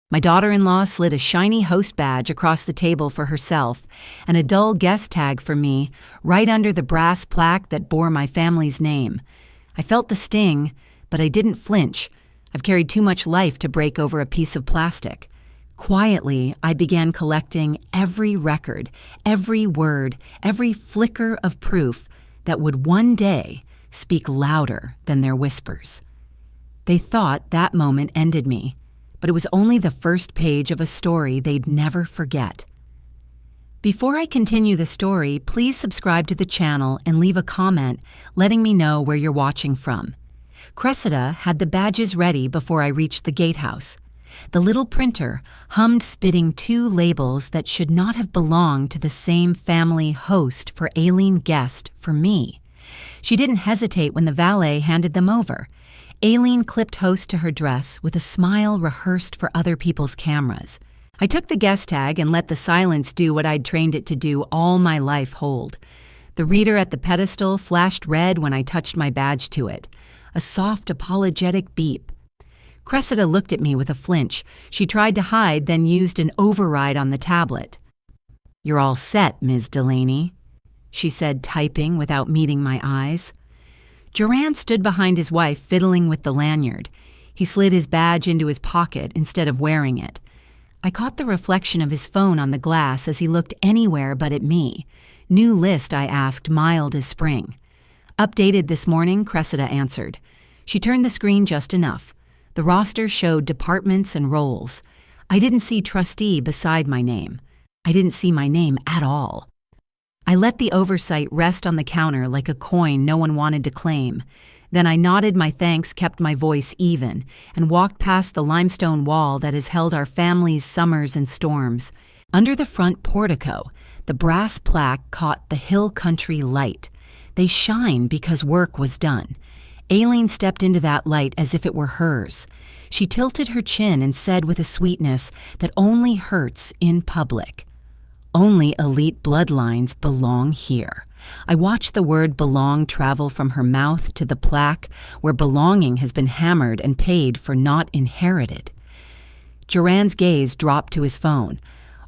My daughter-in-law slid a shiny host badge across the table for herself and a dull guest tag for me right under the brass plaque that bore my family's name. I felt the sting, but I didn't flinch. I've carried too much life to break over a piece of plastic. Quietly, I began collecting every record, every word, every flicker of proof that would one day speak louder than their whispers. They thought that moment ended me, but it was only the first page of a story they'd never forget. Before I continue the story, please subscribe to the channel and leave a comment letting me know where you're watching from. Cressida had the badges ready before I reached the gatehouse. The little printer hummed, spitting 2 labels that should not have belonged to the same family host for Aileen Guest for me. She didn't hesitate when the valet handed them over. Aileen clipped host to her dress with a smile rehearsed for other people's cameras. I took the guest tag and let the silence do what I'd trained it to do all my life hold. The reader at the pedestal flashed red when I touched my badge to it. A soft, apologetic beep. Cressida looked at me with a flinch. She tried to hide, then used an override on the tablet. "You're all set, Ms. Delaney," she said, typing without meeting my eyes. Joran stood behind his wife, fiddling with the lanyard. He slid his badge into his pocket instead of wearing it. I caught the reflection of his phone on the glass as he looked anywhere but at me. "New list," I asked, mild as spring. "Updated this morning," Cressida answered. She turned the screen just enough. The roster showed departments and roles. I didn't see trustee beside my name. I didn't see my name at all. I let the oversight rest on the counter like a coin no one wanted to claim. Then I nodded my thanks, kept my voice even, and walked past the limestone wall that has held our family's summers and storms. Under the front portico, the brass plaque caught the hill country light. They shine because work was done. Aileen stepped into that light as if it were hers. She tilted her chin and said with a sweetness that only hurts in public, "Only elite bloodlines belong here." I watched the word belong travel from her mouth to the plaque where belonging has been hammered and paid for, not inherited. Joran's gaze dropped to his phone.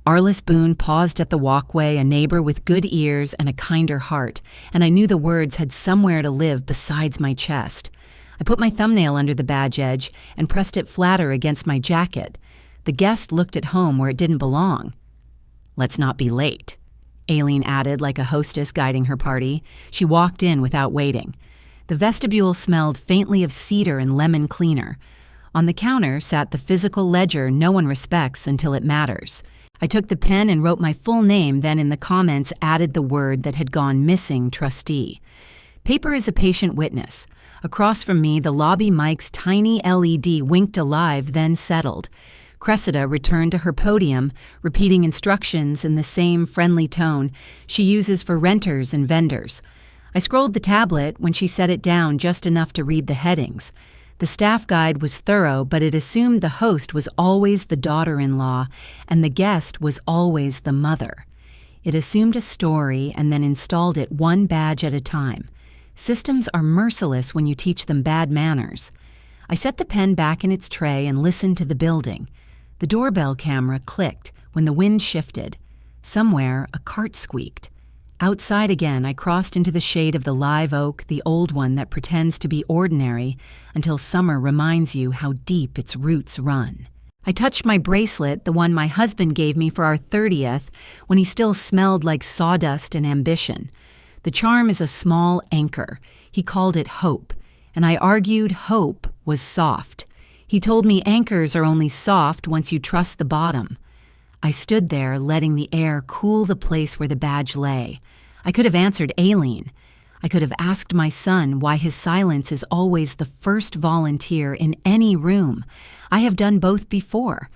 Arliss Boone paused at the walkway, a neighbor with good ears and a kinder heart, and I knew the words had somewhere to live besides my chest. I put my thumbnail under the badge edge and pressed it flatter against my jacket. The guest looked at home where it didn't belong. "Let's not be late," Aileen added like a hostess guiding her party. She walked in without waiting. The vestibule smelled faintly of cedar and lemon cleaner. On the counter sat the physical ledger no one respects until it matters. I took the pen and wrote my full name, then in the comments added the word that had gone missing, trustee. Paper is a patient witness. Across from me, the lobby mic's tiny LED winked alive, then settled. Cressida returned to her podium, repeating instructions in the same friendly tone she uses for renters and vendors. I scrolled the tablet when she set it down just enough to read the headings. The staff guide was thorough, but it assumed the host was always the daughter-in-law and the guest was always the mother. It assumed a story and then installed it one badge at a time. Systems are merciless when you teach them bad manners. I set the pen back in its tray and listened to the building. The doorbell camera clicked when the wind shifted. Somewhere, a cart squeaked. Outside again, I crossed into the shade of the live oak, the old one that pretends to be ordinary until summer reminds you how deep its roots run. I touched my bracelet, the one my husband gave me for our 30th, when he still smelled like sawdust and ambition. The charm is a small anchor. He called it hope, and I argued hope was soft. He told me anchors are only soft once you trust the bottom. I stood there, letting the air cool the place where the badge lay. I could have answered Aileen. I could have asked my son why his silence is always the first volunteer in any room. I have done both before.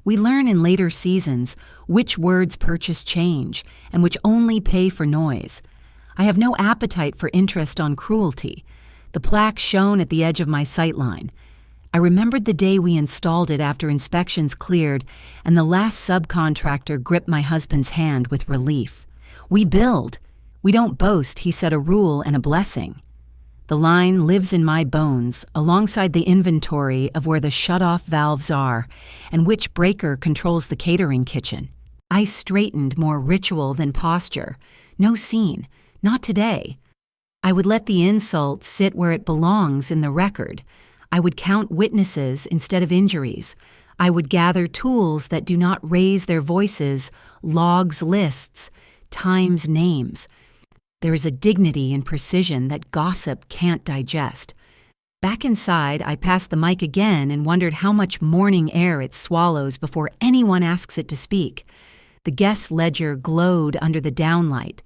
We learn in later seasons which words purchase change and which only pay for noise. I have no appetite for interest on cruelty. The plaque shone at the edge of my sightline. I remembered the day we installed it after inspections cleared, and the last subcontractor gripped my husband's hand with relief. "We build. We don't boast," he said, "a rule and a blessing." The line lives in my bones, alongside the inventory of where the shut-off valves are and which breaker controls the catering kitchen. I straightened, more ritual than posture. No scene. Not today. I would let the insult sit where it belongs in the record. I would count witnesses instead of injuries. I would gather tools that do not raise their voices, logs, lists, times, names. There is a dignity and precision that gossip can't digest. Back inside, I passed the mic again and wondered how much morning air it swallows before anyone asks it to speak. The guest ledger glowed under the downlight.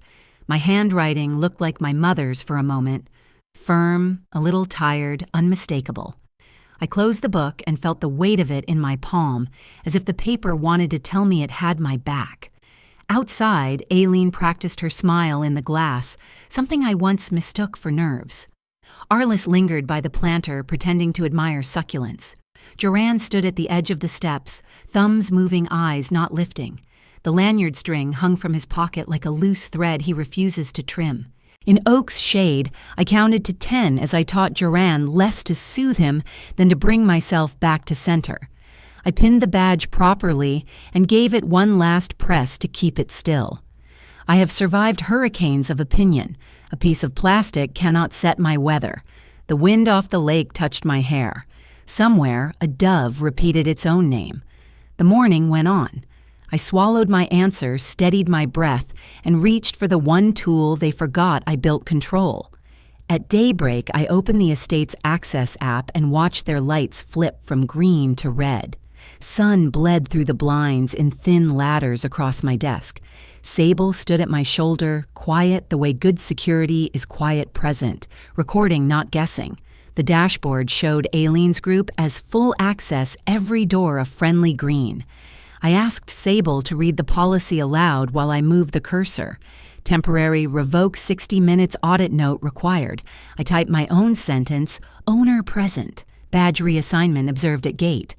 My handwriting looked like my mother's for a moment. Firm, a little tired, unmistakable. I closed the book and felt the weight of it in my palm, as if the paper wanted to tell me it had my back. Outside, Aileen practiced her smile in the glass, something I once mistook for nerves. Arliss lingered by the planter, pretending to admire succulents. Joran stood at the edge of the steps, thumbs moving, eyes not lifting. The lanyard string hung from his pocket like a loose thread he refuses to trim. In Oak's shade, I counted to 10 as I taught Joran less to soothe him than to bring myself back to center. I pinned the badge properly and gave it one last press to keep it still. I have survived hurricanes of opinion. A piece of plastic cannot set my weather. The wind off the lake touched my hair. Somewhere, a dove repeated its own name. The morning went on. I swallowed my answer, steadied my breath, and reached for the one tool they forgot I built control. At daybreak, I opened the estate's access app and watched their lights flip from green to red. Sun bled through the blinds in thin ladders across my desk. Sable stood at my shoulder, quiet the way good security is quiet present, recording, not guessing. The dashboard showed Aileen's group as full access, every door a friendly green. I asked Sable to read the policy aloud while I moved the cursor. Temporary revoke 60 minutes audit note required. I typed my own sentence, owner present, badge reassignment observed at gate.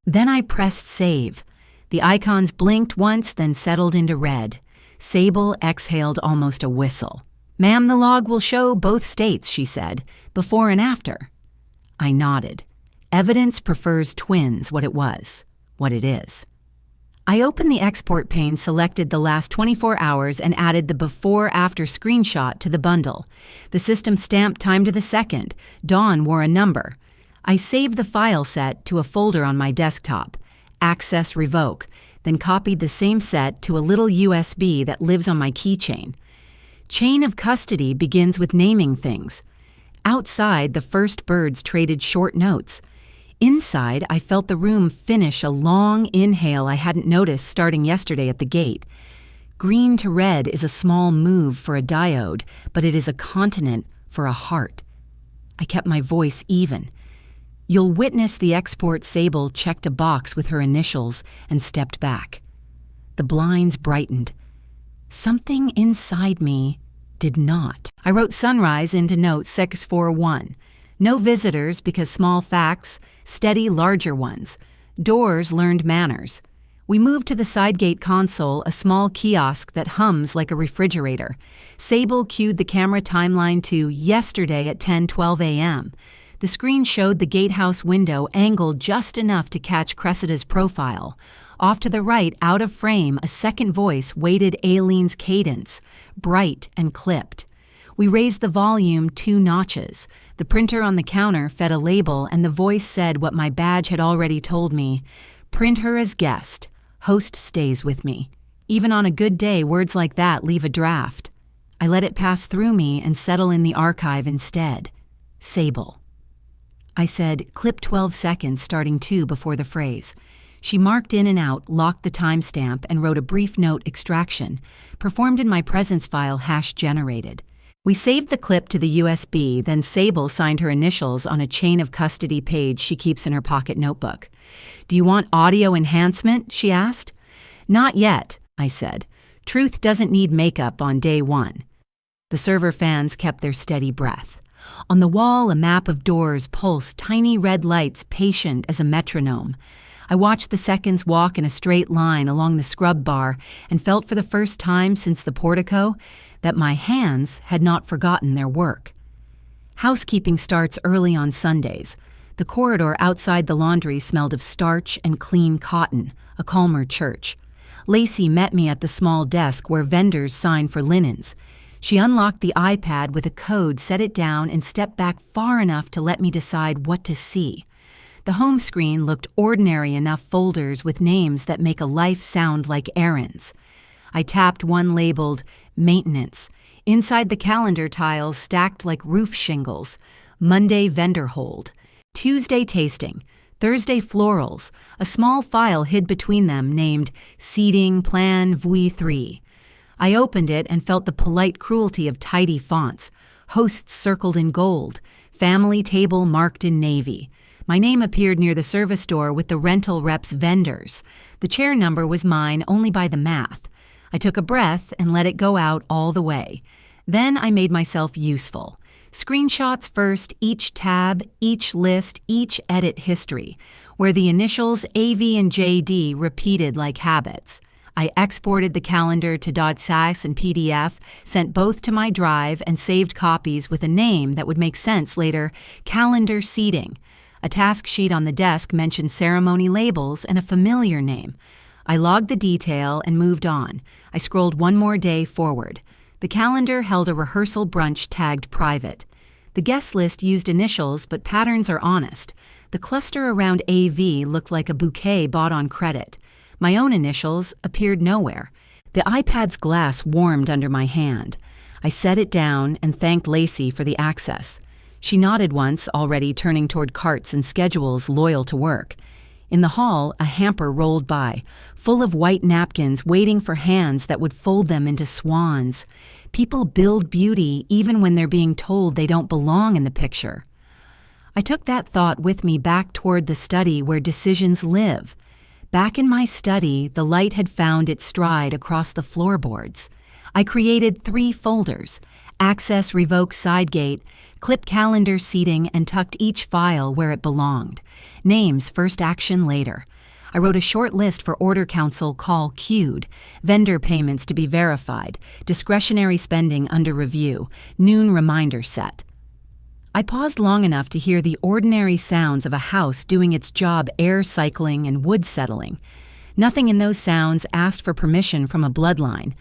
Then I pressed save. The icons blinked once, then settled into red. Sable exhaled almost a whistle. Ma'am, the log will show both states, she said, before and after. I nodded. Evidence prefers twins, what it was, what it is. I opened the export pane, selected the last 24 hours, and added the before-after screenshot to the bundle. The system stamped time to the second. Dawn wore a number. I saved the file set to a folder on my desktop, Access Revoke, then copied the same set to a little USB that lives on my keychain. Chain of custody begins with naming things. Outside, the first birds traded short notes. Inside, I felt the room finish a long inhale I hadn't noticed starting yesterday at the gate. Green to red is a small move for a diode, but it is a continent for a heart. I kept my voice even. You'll witness the export Sable checked a box with her initials and stepped back. The blinds brightened. Something inside me did not. I wrote sunrise into note 641. No visitors because small facts, steady larger ones. Doors learned manners. We moved to the side gate console, a small kiosk that hums like a refrigerator. Sable cued the camera timeline to yesterday at 10:12 a.m. The screen showed the gatehouse window angled just enough to catch Cressida's profile. Off to the right, out of frame, a second voice weighted Aileen's cadence, bright and clipped. We raised the volume 2 notches. The printer on the counter fed a label, and the voice said what my badge had already told me. Print her as guest. Host stays with me. Even on a good day, words like that leave a draft. I let it pass through me and settle in the archive instead. Sable. I said, clip 12 seconds, starting 2 before the phrase. She marked in and out, locked the timestamp, and wrote a brief note extraction, performed in my presence file hash-generated. We saved the clip to the USB, then Sable signed her initials on a chain of custody page she keeps in her pocket notebook. Do you want audio enhancement? She asked. Not yet, I said. Truth doesn't need makeup on day 1. The server fans kept their steady breath. On the wall, a map of doors pulsed, tiny red lights patient as a metronome. I watched the seconds walk in a straight line along the scrub bar and felt for the first time since the portico that my hands had not forgotten their work. Housekeeping starts early on Sundays. The corridor outside the laundry smelled of starch and clean cotton, a calmer church. Lacey met me at the small desk where vendors sign for linens. She unlocked the iPad with a code, set it down, and stepped back far enough to let me decide what to see. The home screen looked ordinary enough folders with names that make a life sound like errands. I tapped one labeled Maintenance. Inside the calendar tiles stacked like roof shingles. Monday vendor hold. Tuesday tasting. Thursday florals. A small file hid between them named Seating Plan V3. I opened it and felt the polite cruelty of tidy fonts. Hosts circled in gold. Family table marked in navy. My name appeared near the service door with the rental rep's vendors. The chair number was mine only by the math. I took a breath and let it go out all the way. Then I made myself useful. Screenshots first, each tab, each list, each edit history, where the initials AV and JD repeated like habits. I exported the calendar to .sas and PDF, sent both to my drive, and saved copies with a name that would make sense later, Calendar Seating. A task sheet on the desk mentioned ceremony labels and a familiar name. I logged the detail and moved on. I scrolled one more day forward. The calendar held a rehearsal brunch tagged private. The guest list used initials, but patterns are honest. The cluster around AV looked like a bouquet bought on credit. My own initials appeared nowhere. The iPad's glass warmed under my hand. I set it down and thanked Lacey for the access. She nodded once, already turning toward carts and schedules loyal to work. In the hall, a hamper rolled by, full of white napkins waiting for hands that would fold them into swans. People build beauty even when they're being told they don't belong in the picture. I took that thought with me back toward the study where decisions live. Back in my study, the light had found its stride across the floorboards. I created 3 folders: Access Revoke Sidegate, Clip Calendar Seating, and tucked each file where it belonged. Names first, action later. I wrote a short list for Order Council call queued, vendor payments to be verified, discretionary spending under review, noon reminder set. I paused long enough to hear the ordinary sounds of a house doing its job air cycling and wood settling. Nothing in those sounds asked for permission from a bloodline.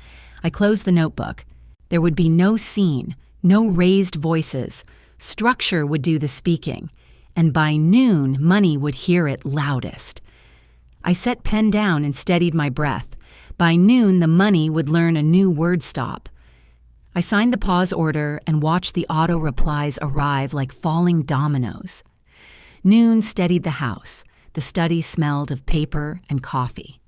I closed the notebook. There would be no scene, no raised voices. Structure would do the speaking. And by noon, money would hear it loudest. I set pen down and steadied my breath. By noon, the money would learn a new word stop. I signed the pause order and watched the auto replies arrive like falling dominoes. Noon steadied the house. The study smelled of paper and coffee.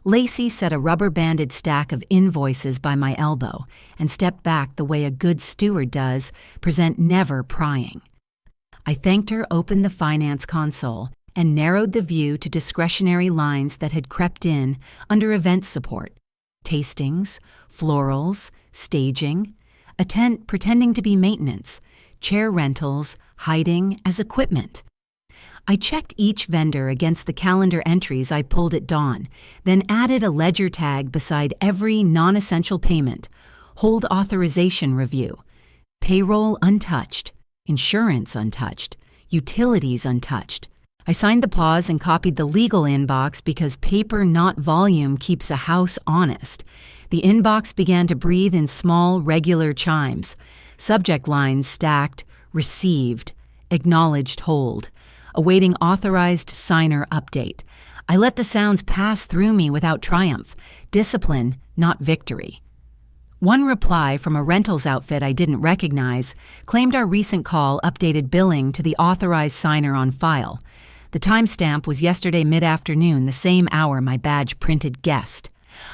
Lacey set a rubber-banded stack of invoices by my elbow and stepped back the way a good steward does, present never prying. I thanked her, opened the finance console, and narrowed the view to discretionary lines that had crept in under event support. Tastings, florals, staging, a tent pretending to be maintenance, chair rentals, hiding as equipment. I checked each vendor against the calendar entries I pulled at dawn, then added a ledger tag beside every non-essential payment. Hold authorization review. Payroll untouched. Insurance untouched. Utilities untouched. I signed the pause and copied the legal inbox because paper, not volume, keeps a house honest. The inbox began to breathe in small, regular chimes. Subject lines stacked, received, acknowledged hold, awaiting authorized signer update. I let the sounds pass through me without triumph. Discipline, not victory. One reply from a rentals outfit I didn't recognize claimed our recent call updated billing to the authorized signer on file. The timestamp was yesterday mid-afternoon, the same hour my badge printed guest.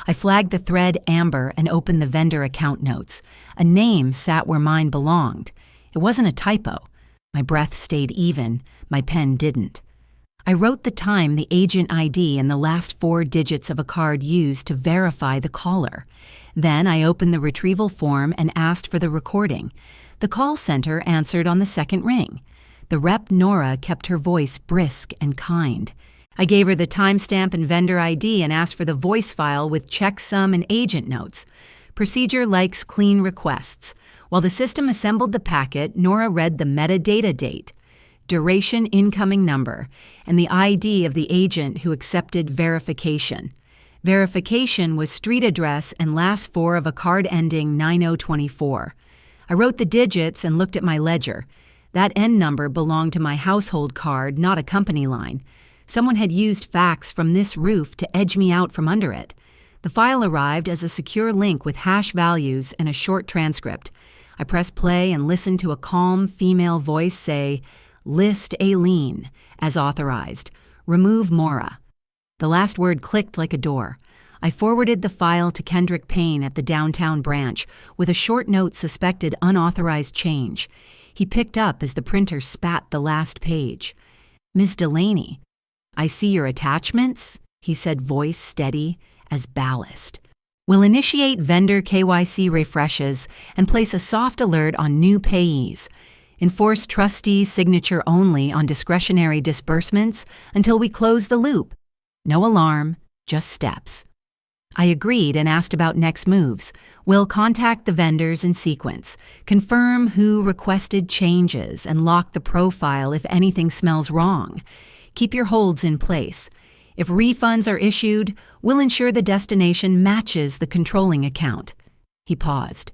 I flagged the thread amber and opened the vendor account notes. A name sat where mine belonged. It wasn't a typo. My breath stayed even. My pen didn't. I wrote the time, the agent ID, and the last 4 digits of a card used to verify the caller. Then I opened the retrieval form and asked for the recording. The call center answered on the second ring. The rep, Nora, kept her voice brisk and kind. I gave her the timestamp and vendor ID and asked for the voice file with checksum and agent notes. Procedure likes clean requests. While the system assembled the packet, Nora read the metadata date, duration incoming number, and the ID of the agent who accepted verification. Verification was street address and last four of a card ending 9024. I wrote the digits and looked at my ledger. That end number belonged to my household card, not a company line. Someone had used fax from this roof to edge me out from under it. The file arrived as a secure link with hash values and a short transcript. I pressed play and listened to a calm female voice say, "List Aileen, as authorized. Remove Mora." The last word clicked like a door. I forwarded the file to Kendrick Payne at the downtown branch with a short note suspected unauthorized change. He picked up as the printer spat the last page. "Ms. Delaney, I see your attachments," he said, voice steady as ballast. "Will initiate vendor KYC refreshes and place a soft alert on new payees. Enforce trustee signature only on discretionary disbursements until we close the loop. No alarm, just steps." I agreed and asked about next moves. We'll contact the vendors in sequence, confirm who requested changes, and lock the profile if anything smells wrong. Keep your holds in place. If refunds are issued, we'll ensure the destination matches the controlling account. He paused.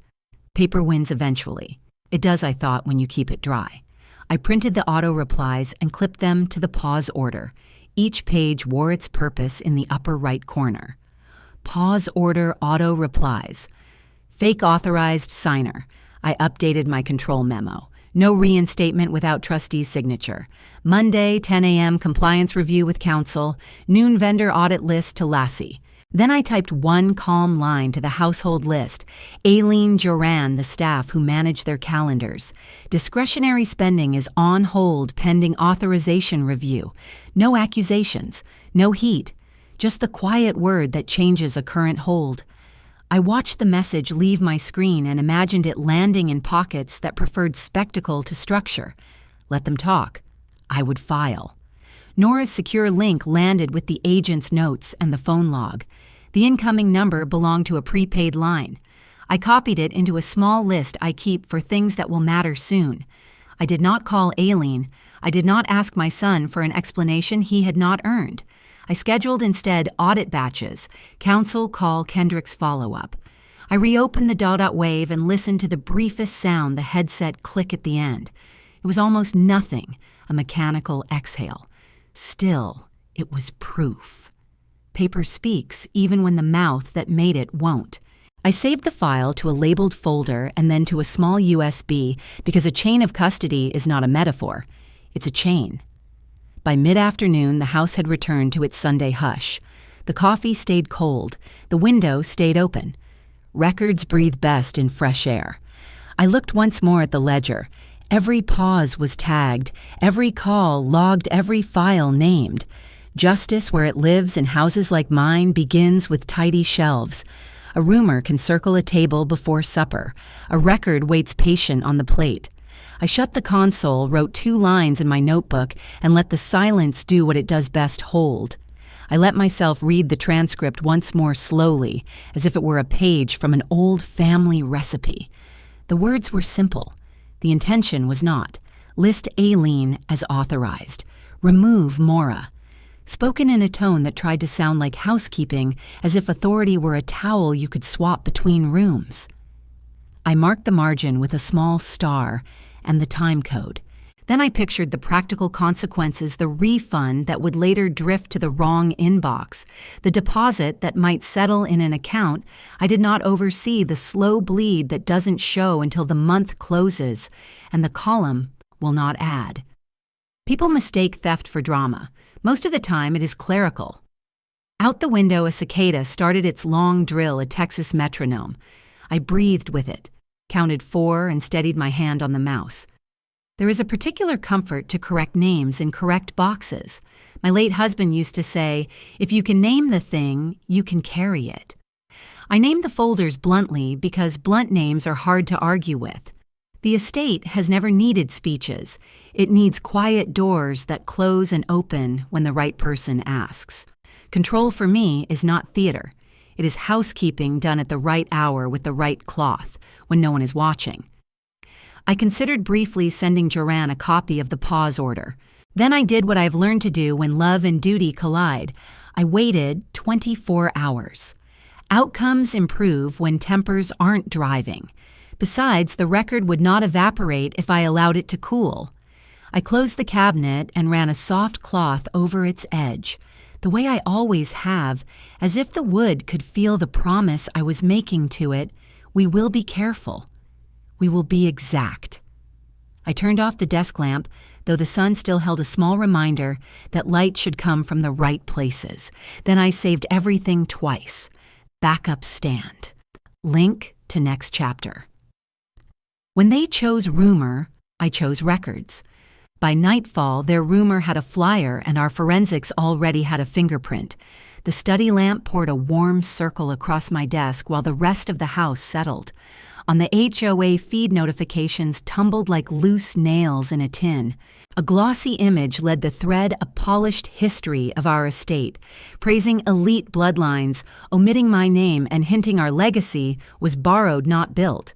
Paper wins eventually. It does, I thought, when you keep it dry. I printed the auto replies and clipped them to the pause order. Each page wore its purpose in the upper right corner. Pause order auto replies. Fake authorized signer. I updated my control memo. No reinstatement without trustee's signature. Monday, 10 a.m. compliance review with counsel. Noon vendor audit list to Lassie. Then I typed one calm line to the household list. Aileen Joran, the staff who manage their calendars. Discretionary spending is on hold pending authorization review. No accusations. No heat. Just the quiet word that changes a current hold. I watched the message leave my screen and imagined it landing in pockets that preferred spectacle to structure. Let them talk. I would file. Nora's secure link landed with the agent's notes and the phone log. The incoming number belonged to a prepaid line. I copied it into a small list I keep for things that will matter soon. I did not call Aileen. I did not ask my son for an explanation he had not earned. I scheduled instead audit batches, counsel call Kendrick's follow-up. I reopened the dot wave and listened to the briefest sound the headset click at the end. It was almost nothing, a mechanical exhale. Still, it was proof. Paper speaks even when the mouth that made it won't. I saved the file to a labeled folder and then to a small USB because a chain of custody is not a metaphor. It's a chain. By mid-afternoon, the house had returned to its Sunday hush. The coffee stayed cold. The window stayed open. Records breathe best in fresh air. I looked once more at the ledger. Every pause was tagged. Every call logged, every file named. Justice, where it lives in houses like mine, begins with tidy shelves. A rumor can circle a table before supper. A record waits patient on the plate. I shut the console, wrote 2 lines in my notebook, and let the silence do what it does best, hold. I let myself read the transcript once more slowly, as if it were a page from an old family recipe. The words were simple. The intention was not. List Aileen as authorized. Remove Mora. Spoken in a tone that tried to sound like housekeeping, as if authority were a towel you could swap between rooms. I marked the margin with a small star and the time code. Then I pictured the practical consequences, the refund that would later drift to the wrong inbox, the deposit that might settle in an account I did not oversee, the slow bleed that doesn't show until the month closes, and the column will not add. People mistake theft for drama. Most of the time it is clerical. Out the window, a cicada started its long drill, a Texas metronome. I breathed with it, counted 4, and steadied my hand on the mouse. There is a particular comfort to correct names in correct boxes. My late husband used to say, if you can name the thing, you can carry it. I named the folders bluntly because blunt names are hard to argue with. The estate has never needed speeches. It needs quiet doors that close and open when the right person asks. Control for me is not theater. It is housekeeping done at the right hour with the right cloth, when no one is watching. I considered briefly sending Joran a copy of the pause order. Then I did what I've learned to do when love and duty collide. I waited 24 hours. Outcomes improve when tempers aren't driving. Besides, the record would not evaporate if I allowed it to cool. I closed the cabinet and ran a soft cloth over its edge, the way I always have, as if the wood could feel the promise I was making to it. We will be careful. We will be exact. I turned off the desk lamp, though the sun still held a small reminder that light should come from the right places. Then I saved everything twice. Backup stand. Link to next chapter. When they chose rumor, I chose records. By nightfall, their rumor had a flyer and our forensics already had a fingerprint. The study lamp poured a warm circle across my desk while the rest of the house settled. On the HOA feed notifications tumbled like loose nails in a tin. A glossy image led the thread a polished history of our estate, praising elite bloodlines, omitting my name and hinting our legacy was borrowed, not built.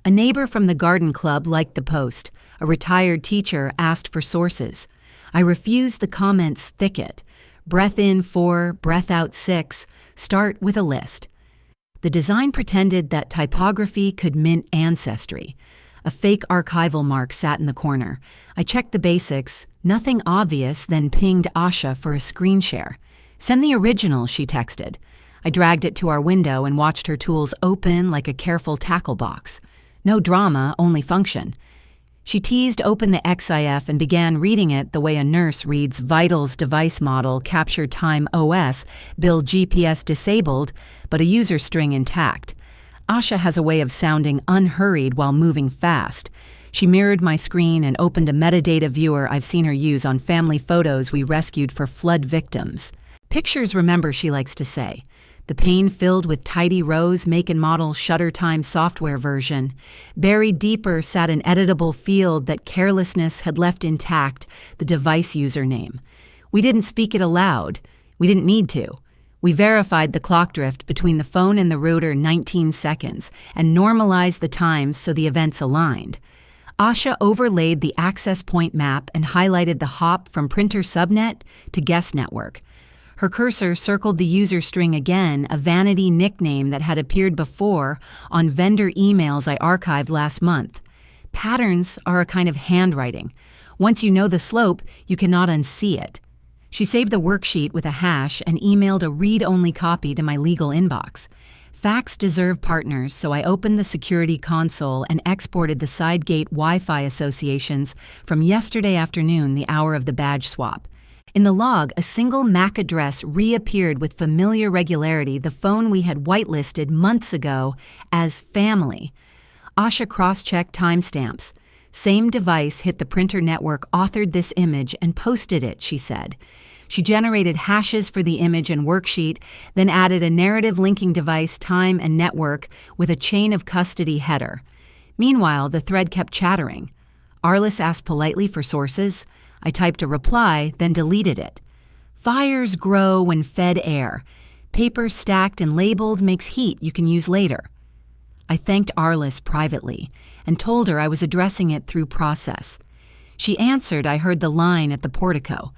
A neighbor from the garden club liked the post. A retired teacher asked for sources. I refused the comments' thicket. Breath in 4, breath out 6, start with a list. The design pretended that typography could mint ancestry. A fake archival mark sat in the corner. I checked the basics, nothing obvious, then pinged Asha for a screen share. Send the original, she texted. I dragged it to our window and watched her tools open like a careful tackle box. No drama, only function. She teased open the XIF and began reading it the way a nurse reads Vitals device model, capture time OS, build GPS disabled, but a user string intact. Asha has a way of sounding unhurried while moving fast. She mirrored my screen and opened a metadata viewer I've seen her use on family photos we rescued for flood victims. Pictures remember, she likes to say. The pane filled with tidy rows, make and model, shutter time software version. Buried deeper sat an editable field that carelessness had left intact, the device username. We didn't speak it aloud. We didn't need to. We verified the clock drift between the phone and the router 19 seconds and normalized the times so the events aligned. Asha overlaid the access point map and highlighted the hop from printer subnet to guest network. Her cursor circled the user string again, a vanity nickname that had appeared before on vendor emails I archived last month. Patterns are a kind of handwriting. Once you know the slope, you cannot unsee it. She saved the worksheet with a hash and emailed a read-only copy to my legal inbox. Facts deserve partners, so I opened the security console and exported the SideGate Wi-Fi associations from yesterday afternoon, the hour of the badge swap. In the log, a single MAC address reappeared with familiar regularity, the phone we had whitelisted months ago as family. Asha cross-checked timestamps. Same device hit the printer network, authored this image, and posted it, she said. She generated hashes for the image and worksheet, then added a narrative linking device, time, and network with a chain of custody header. Meanwhile, the thread kept chattering. Arliss asked politely for sources. I typed a reply, then deleted it. Fires grow when fed air. Paper stacked and labeled makes heat you can use later. I thanked Arliss privately and told her I was addressing it through process. She answered I heard the line at the portico.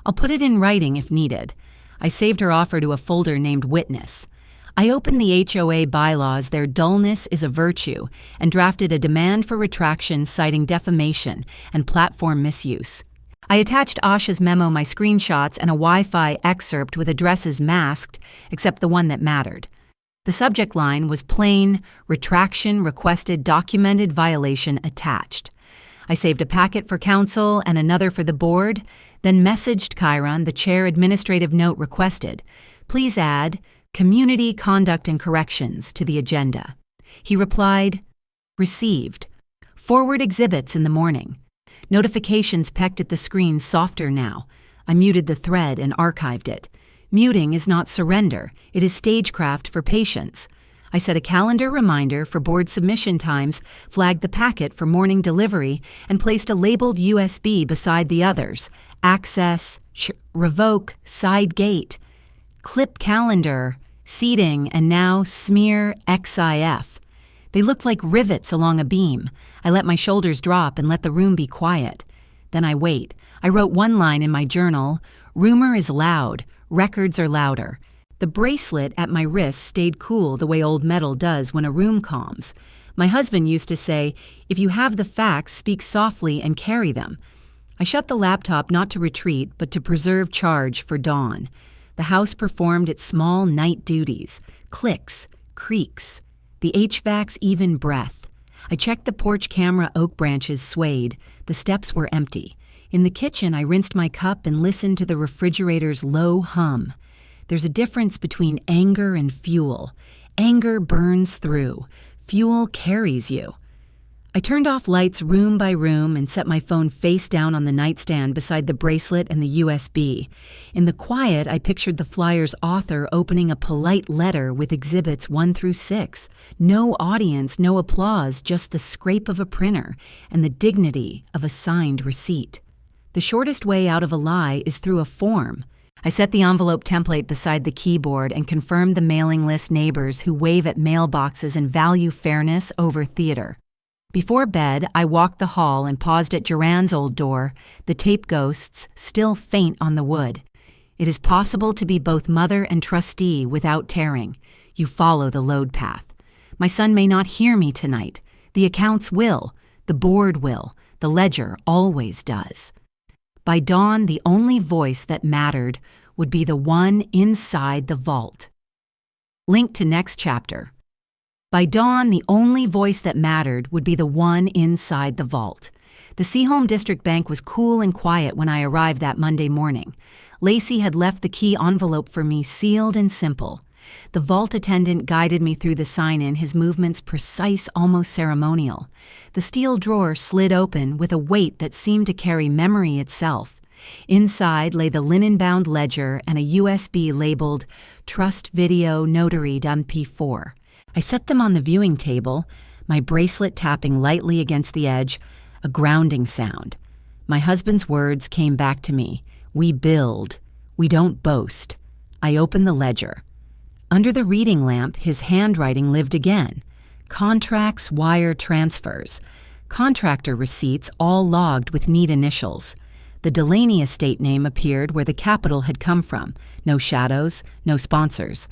I'll put it in writing if needed. I saved her offer to a folder named Witness. I opened the HOA bylaws, their dullness is a virtue, and drafted a demand for retraction citing defamation and platform misuse. I attached Asha's memo, my screenshots, and a Wi-Fi excerpt with addresses masked, except the one that mattered. The subject line was plain, retraction requested, documented violation attached. I saved a packet for council and another for the board, then messaged Chiron the chair administrative note requested. Please add community conduct and corrections to the agenda. He replied, received. Forward exhibits in the morning. Notifications pecked at the screen softer now. I muted the thread and archived it. Muting is not surrender. It is stagecraft for patience. I set a calendar reminder for board submission times, flagged the packet for morning delivery, and placed a labeled USB beside the others. Access, revoke, side gate. Clip calendar, seating, and now smear XIF. They looked like rivets along a beam. I let my shoulders drop and let the room be quiet. Then I wait. I wrote one line in my journal: rumor is loud, records are louder. The bracelet at my wrist stayed cool the way old metal does when a room calms. My husband used to say, if you have the facts, speak softly and carry them. I shut the laptop not to retreat, but to preserve charge for dawn. The house performed its small night duties: clicks, creaks, the HVAC's even breath. I checked the porch camera. Oak branches swayed. The steps were empty. In the kitchen, I rinsed my cup and listened to the refrigerator's low hum. There's a difference between anger and fuel. Anger burns through. Fuel carries you. I turned off lights room by room and set my phone face down on the nightstand beside the bracelet and the USB. In the quiet, I pictured the flyer's author opening a polite letter with exhibits 1 through 6. No audience, no applause, just the scrape of a printer and the dignity of a signed receipt. The shortest way out of a lie is through a form. I set the envelope template beside the keyboard and confirmed the mailing list neighbors who wave at mailboxes and value fairness over theater. Before bed, I walked the hall and paused at Joranne's old door, the tape ghosts still faint on the wood. It is possible to be both mother and trustee without tearing. You follow the load path. My son may not hear me tonight. The accounts will. The board will. The ledger always does. By dawn, the only voice that mattered would be the one inside the vault. Link to next chapter. By dawn, the only voice that mattered would be the one inside the vault. The Seaholm District Bank was cool and quiet when I arrived that Monday morning. Lacey had left the key envelope for me, sealed and simple. The vault attendant guided me through the sign-in, his movements precise, almost ceremonial. The steel drawer slid open with a weight that seemed to carry memory itself. Inside lay the linen-bound ledger and a USB labeled Trust Video Notary MP4. I set them on the viewing table, my bracelet tapping lightly against the edge, a grounding sound. My husband's words came back to me. We build. We don't boast. I opened the ledger. Under the reading lamp, his handwriting lived again. Contracts, wire transfers. Contractor receipts, all logged with neat initials. The Delaney estate name appeared where the capital had come from. No shadows, no sponsors.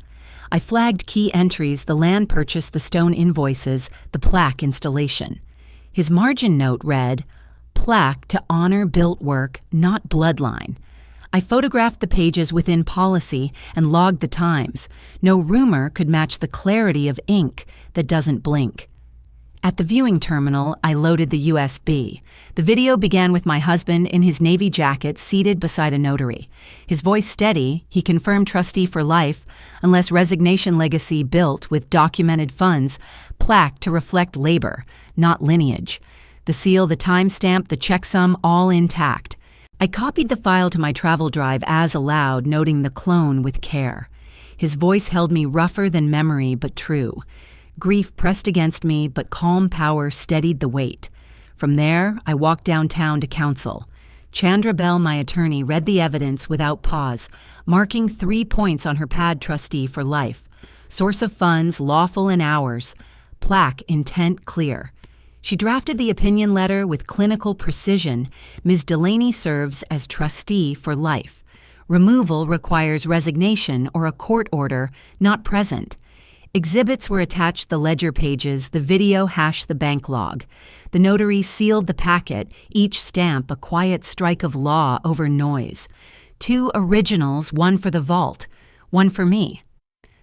I flagged key entries: the land purchase, the stone invoices, the plaque installation. His margin note read, plaque to honor built work, not bloodline. I photographed the pages within policy and logged the times. No rumor could match the clarity of ink that doesn't blink. At the viewing terminal, I loaded the USB. The video began with my husband in his navy jacket seated beside a notary. His voice steady, he confirmed trustee for life, unless resignation legacy built with documented funds, plaque to reflect labor, not lineage. The seal, the timestamp, the checksum, all intact. I copied the file to my travel drive as allowed, noting the clone with care. His voice held me rougher than memory, but true. Grief pressed against me, but calm power steadied the weight. From there, I walked downtown to counsel. Chandra Bell, my attorney, read the evidence without pause, marking 3 points on her pad: trustee for life. Source of funds, lawful and hours. Plaque, intent clear. She drafted the opinion letter with clinical precision. Ms. Delaney serves as trustee for life. Removal requires resignation or a court order, not present. Exhibits were attached: the ledger pages, the video hashed the bank log. The notary sealed the packet, each stamp a quiet strike of law over noise. 2 originals, one for the vault, one for me.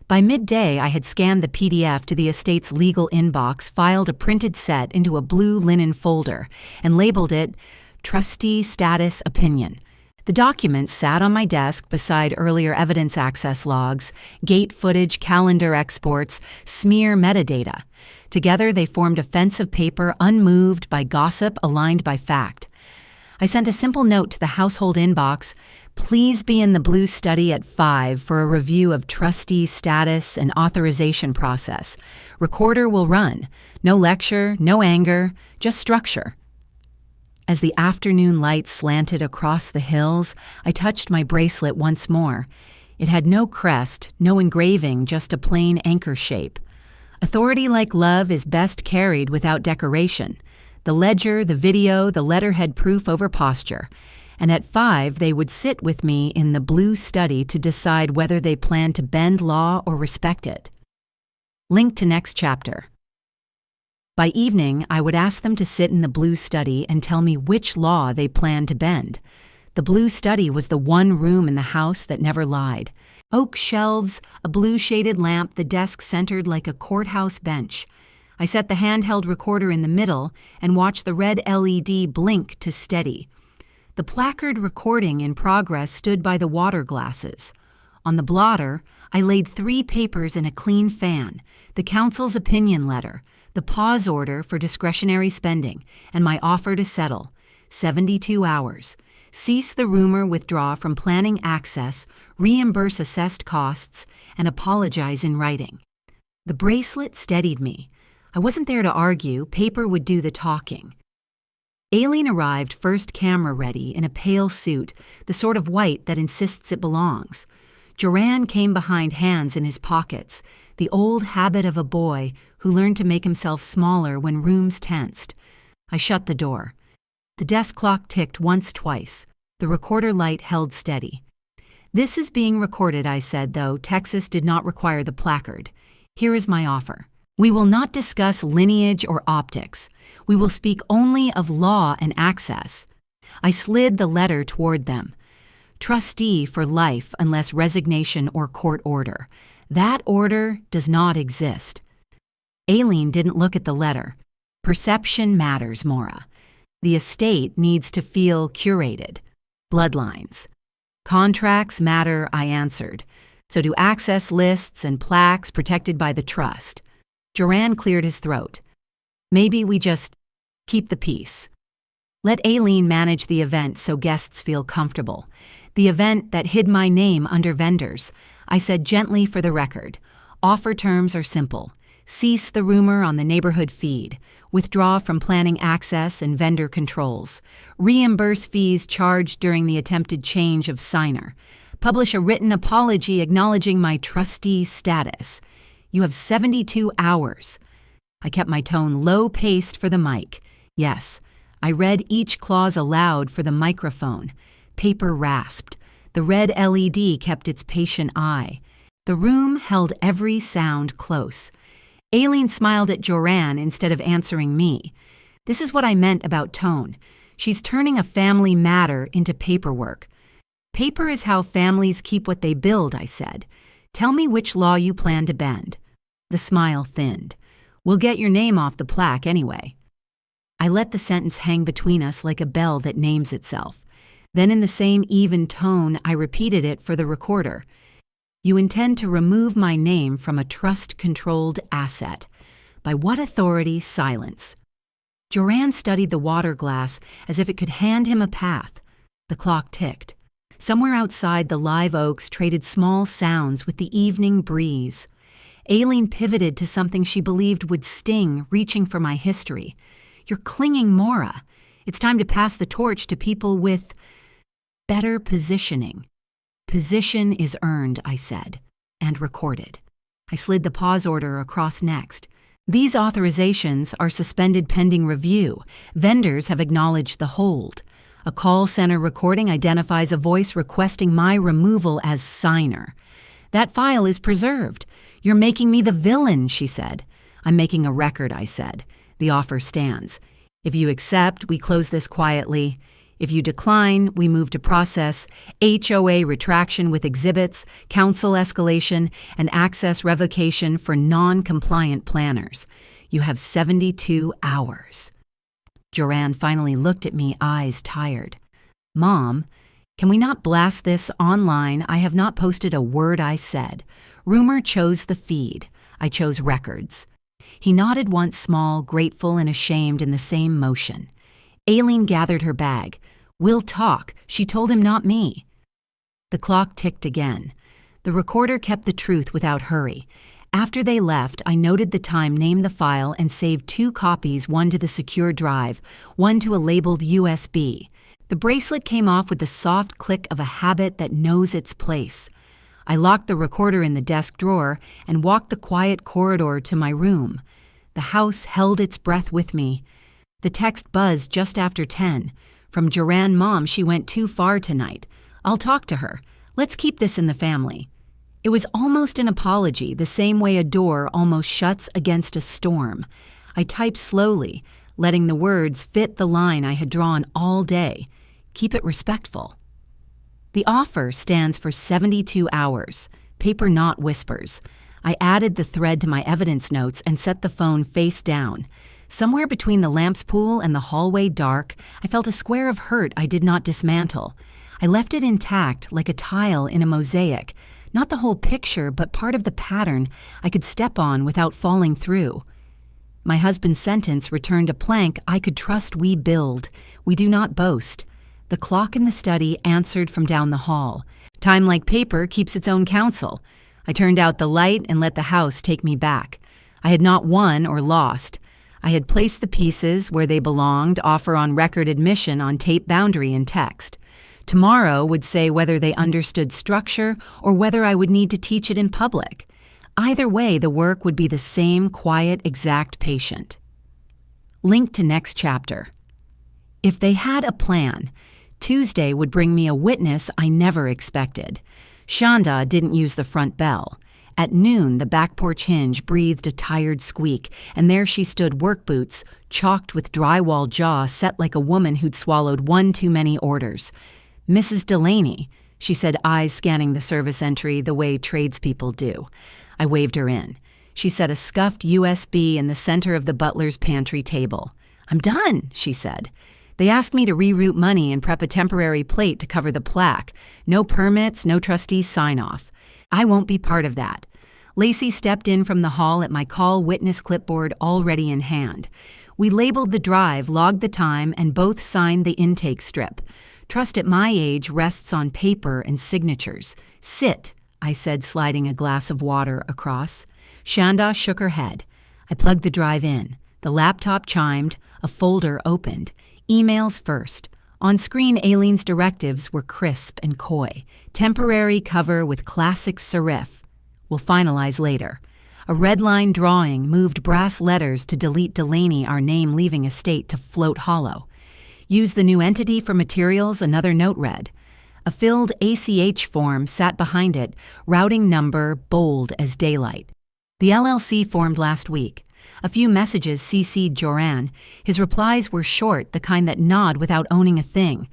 By midday, I had scanned the PDF to the estate's legal inbox, filed a printed set into a blue linen folder, and labeled it Trustee Status Opinion. The document sat on my desk beside earlier evidence access logs, gate footage, calendar exports, smear metadata. Together, they formed a fence of paper unmoved by gossip, aligned by fact. I sent a simple note to the household inbox: please be in the blue study at 5 for a review of trustee status and authorization process. Recorder will run. No lecture, no anger, just structure. As the afternoon light slanted across the hills, I touched my bracelet once more. It had no crest, no engraving, just a plain anchor shape. Authority like love is best carried without decoration. The ledger, the video, the letterhead proof over posture. And at 5, they would sit with me in the blue study to decide whether they planned to bend law or respect it. Link to next chapter. By evening, I would ask them to sit in the blue study and tell me which law they planned to bend. The blue study was the one room in the house that never lied. Oak shelves, a blue-shaded lamp, the desk centered like a courthouse bench. I set the handheld recorder in the middle and watched the red LED blink to steady. The placard recording in progress stood by the water glasses. On the blotter, I laid 3 papers and a clean fan, the council's opinion letter, the pause order for discretionary spending, and my offer to settle. 72 hours. Cease the rumor, withdraw from planning access, reimburse assessed costs, and apologize in writing. The bracelet steadied me. I wasn't there to argue, paper would do the talking. Aileen arrived first camera ready in a pale suit, the sort of white that insists it belongs. Joran came behind, hands in his pockets, the old habit of a boy who learned to make himself smaller when rooms tensed. I shut the door. The desk clock ticked once, twice. The recorder light held steady. This is being recorded, I said, though Texas did not require the placard. Here is my offer. We will not discuss lineage or optics. We will speak only of law and access. I slid the letter toward them. Trustee for life unless resignation or court order. That order does not exist. Aileen didn't look at the letter. Perception matters, Maura. The estate needs to feel curated. Bloodlines. Contracts matter, I answered. So do access lists and plaques protected by the trust. Joran cleared his throat. Maybe we just keep the peace. Let Aileen manage the event so guests feel comfortable. The event that hid my name under vendors. I said gently for the record. Offer terms are simple. Cease the rumor on the neighborhood feed. Withdraw from planning access and vendor controls. Reimburse fees charged during the attempted change of signer. Publish a written apology acknowledging my trustee status. You have 72 hours. I kept my tone low-paced for the mic. Yes, I read each clause aloud for the microphone. Paper rasped. The red LED kept its patient eye. The room held every sound close. Aileen smiled at Joran instead of answering me. This is what I meant about tone. She's turning a family matter into paperwork. Paper is how families keep what they build, I said. Tell me which law you plan to bend. The smile thinned. We'll get your name off the plaque anyway. I let the sentence hang between us like a bell that names itself. Then in the same even tone, I repeated it for the recorder. You intend to remove my name from a trust-controlled asset. By what authority? Silence. Joran studied the water glass as if it could hand him a path. The clock ticked. Somewhere outside, the live oaks traded small sounds with the evening breeze. Aileen pivoted to something she believed would sting, reaching for my history. You're clinging, Maura. It's time to pass the torch to people with better positioning. Position is earned, I said, and recorded. I slid the pause order across next. These authorizations are suspended pending review. Vendors have acknowledged the hold. A call center recording identifies a voice requesting my removal as signer. That file is preserved. You're making me the villain, she said. I'm making a record, I said. The offer stands. If you accept, we close this quietly. If you decline, we move to process, HOA retraction with exhibits, council escalation, and access revocation for non-compliant planners. You have 72 hours. Joran finally looked at me, eyes tired. Mom, can we not blast this online? I have not posted a word I said. Rumor chose the feed. I chose records. He nodded once, small, grateful, and ashamed in the same motion. Aileen gathered her bag. We'll talk, she told him, not me. The clock ticked again. The recorder kept the truth without hurry. After they left, I noted the time, named the file, and saved 2 copies, one to the secure drive, one to a labeled USB. The bracelet came off with the soft click of a habit that knows its place. I locked the recorder in the desk drawer and walked the quiet corridor to my room. The house held its breath with me. The text buzzed just after 10. From Joranne, Mom, she went too far tonight. I'll talk to her. Let's keep this in the family. It was almost an apology, the same way a door almost shuts against a storm. I typed slowly, letting the words fit the line I had drawn all day. Keep it respectful. The offer stands for 72 hours. Paper not whispers. I added the thread to my evidence notes and set the phone face down. Somewhere between the lamp's pool and the hallway dark, I felt a square of hurt I did not dismantle. I left it intact like a tile in a mosaic, not the whole picture, but part of the pattern I could step on without falling through. My husband's sentence returned a plank I could trust we build. We do not boast. The clock in the study answered from down the hall. Time, like paper, keeps its own counsel. I turned out the light and let the house take me back. I had not won or lost. I had placed the pieces where they belonged, offer on record admission on tape boundary and text. Tomorrow would say whether they understood structure or whether I would need to teach it in public. Either way, the work would be the same quiet, exact patient. Link to next chapter. If they had a plan, Tuesday would bring me a witness I never expected. Shanda didn't use the front bell. At noon, the back porch hinge breathed a tired squeak, and there she stood, work boots, chalked with drywall jaw set like a woman who'd swallowed one too many orders. Mrs. Delaney, she said, eyes scanning the service entry the way tradespeople do. I waved her in. She set a scuffed USB in the center of the butler's pantry table. I'm done, she said. They asked me to reroute money and prep a temporary plate to cover the plaque. No permits, no trustee's sign-off. I won't be part of that. Lacey stepped in from the hall at my call witness clipboard already in hand. We labeled the drive, logged the time, and both signed the intake strip. Trust at my age rests on paper and signatures. Sit, I said, sliding a glass of water across. Shanda shook her head. I plugged the drive in. The laptop chimed. A folder opened. Emails first. On screen, Aileen's directives were crisp and coy. Temporary cover with classic serif. We'll finalize later. A red line drawing moved brass letters to delete Delaney, our name leaving estate to float hollow. Use the new entity for materials, another note read. A filled ACH form sat behind it, routing number bold as daylight. The LLC formed last week. A few messages CC'd Joranne. His replies were short, the kind that nod without owning a thing.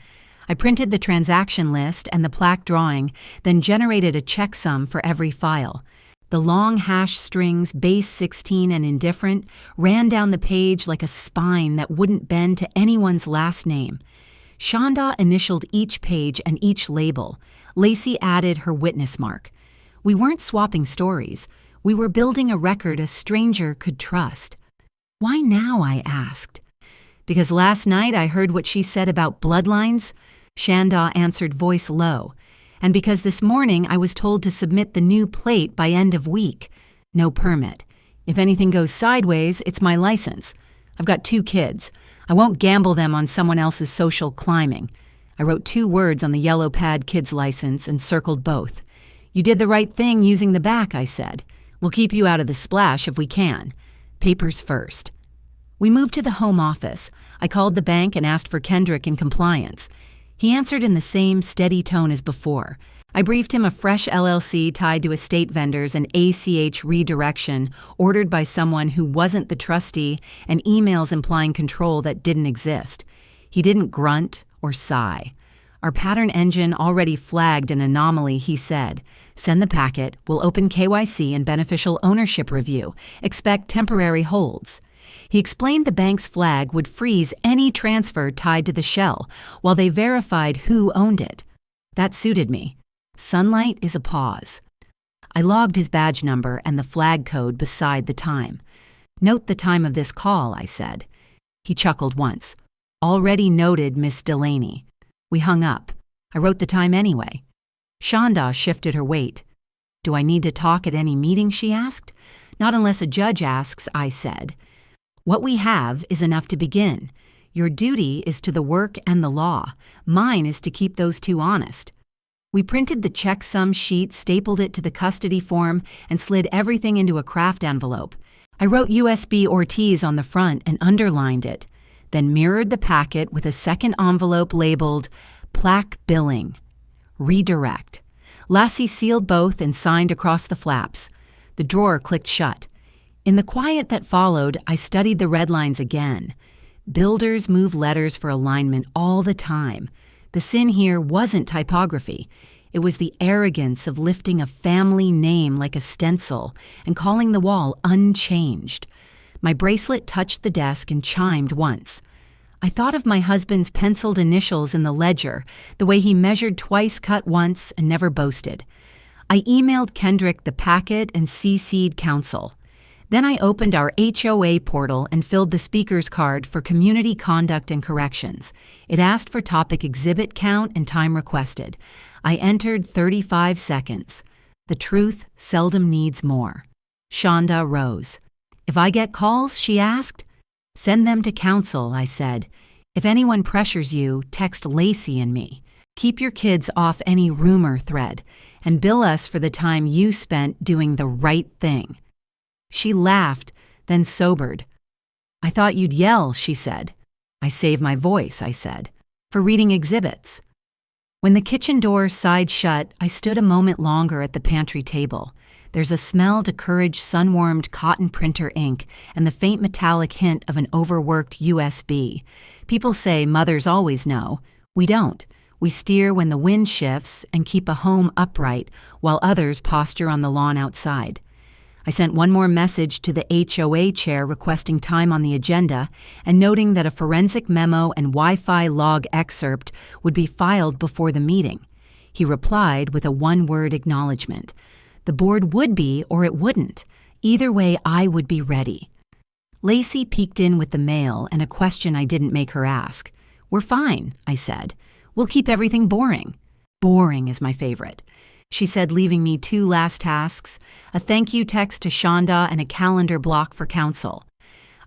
I printed the transaction list and the plaque drawing, then generated a checksum for every file. The long hash strings, base 16 and indifferent, ran down the page like a spine that wouldn't bend to anyone's last name. Shanda initialed each page and each label. Lacey added her witness mark. We weren't swapping stories. We were building a record a stranger could trust. Why now, I asked. Because last night I heard what she said about bloodlines, Shanda answered, voice low. And because this morning I was told to submit the new plate by end of week. No permit. If anything goes sideways, it's my license. I've got 2 kids. I won't gamble them on someone else's social climbing. I wrote 2 words on the yellow pad kid's license and circled both. You did the right thing using the back, I said. We'll keep you out of the splash if we can. Papers first. We moved to the home office. I called the bank and asked for Kendrick in compliance. He answered in the same steady tone as before. I briefed him a fresh LLC tied to estate vendors and ACH redirection ordered by someone who wasn't the trustee and emails implying control that didn't exist. He didn't grunt or sigh. Our pattern engine already flagged an anomaly, he said. Send the packet, we'll open KYC and beneficial ownership review. Expect temporary holds. He explained the bank's flag would freeze any transfer tied to the shell while they verified who owned it. That suited me. Sunlight is a pause. I logged his badge number and the flag code beside the time. Note the time of this call, I said. He chuckled once. Already noted, Miss Delaney. We hung up. I wrote the time anyway. Shanda shifted her weight. Do I need to talk at any meeting, she asked. Not unless a judge asks, I said. What we have is enough to begin. Your duty is to the work and the law. Mine is to keep those 2 honest. We printed the checksum sheet, stapled it to the custody form, and slid everything into a craft envelope. I wrote USB Ortiz on the front and underlined it, then mirrored the packet with a second envelope labeled Plaque Billing. Redirect. Lassie sealed both and signed across the flaps. The drawer clicked shut. In the quiet that followed, I studied the red lines again. Builders move letters for alignment all the time. The sin here wasn't typography. It was the arrogance of lifting a family name like a stencil and calling the wall unchanged. My bracelet touched the desk and chimed once. I thought of my husband's penciled initials in the ledger, the way he measured twice, cut once, and never boasted. I emailed Kendrick the packet and CC'd counsel. Then I opened our HOA portal and filled the speaker's card for community conduct and corrections. It asked for topic exhibit count and time requested. I entered 35 seconds. The truth seldom needs more. Shonda rose. If I get calls, she asked. Send them to counsel, I said. If anyone pressures you, text Lacey and me. Keep your kids off any rumor thread, and bill us for the time you spent doing the right thing. She laughed, then sobered. I thought you'd yell, she said. I save my voice, I said, for reading exhibits. When the kitchen door sighed shut, I stood a moment longer at the pantry table. There's a smell to Courage sun-warmed cotton printer ink and the faint metallic hint of an overworked USB. People say mothers always know. We don't. We steer when the wind shifts and keep a home upright while others posture on the lawn outside. I sent one more message to the HOA chair requesting time on the agenda and noting that a forensic memo and Wi-Fi log excerpt would be filed before the meeting. He replied with a one-word acknowledgement. The board would be or it wouldn't. Either way, I would be ready. Lacey peeked in with the mail and a question I didn't make her ask. We're fine, I said. We'll keep everything boring. Boring is my favorite. She said, leaving me 2 last tasks, a thank you text to Shonda and a calendar block for counsel.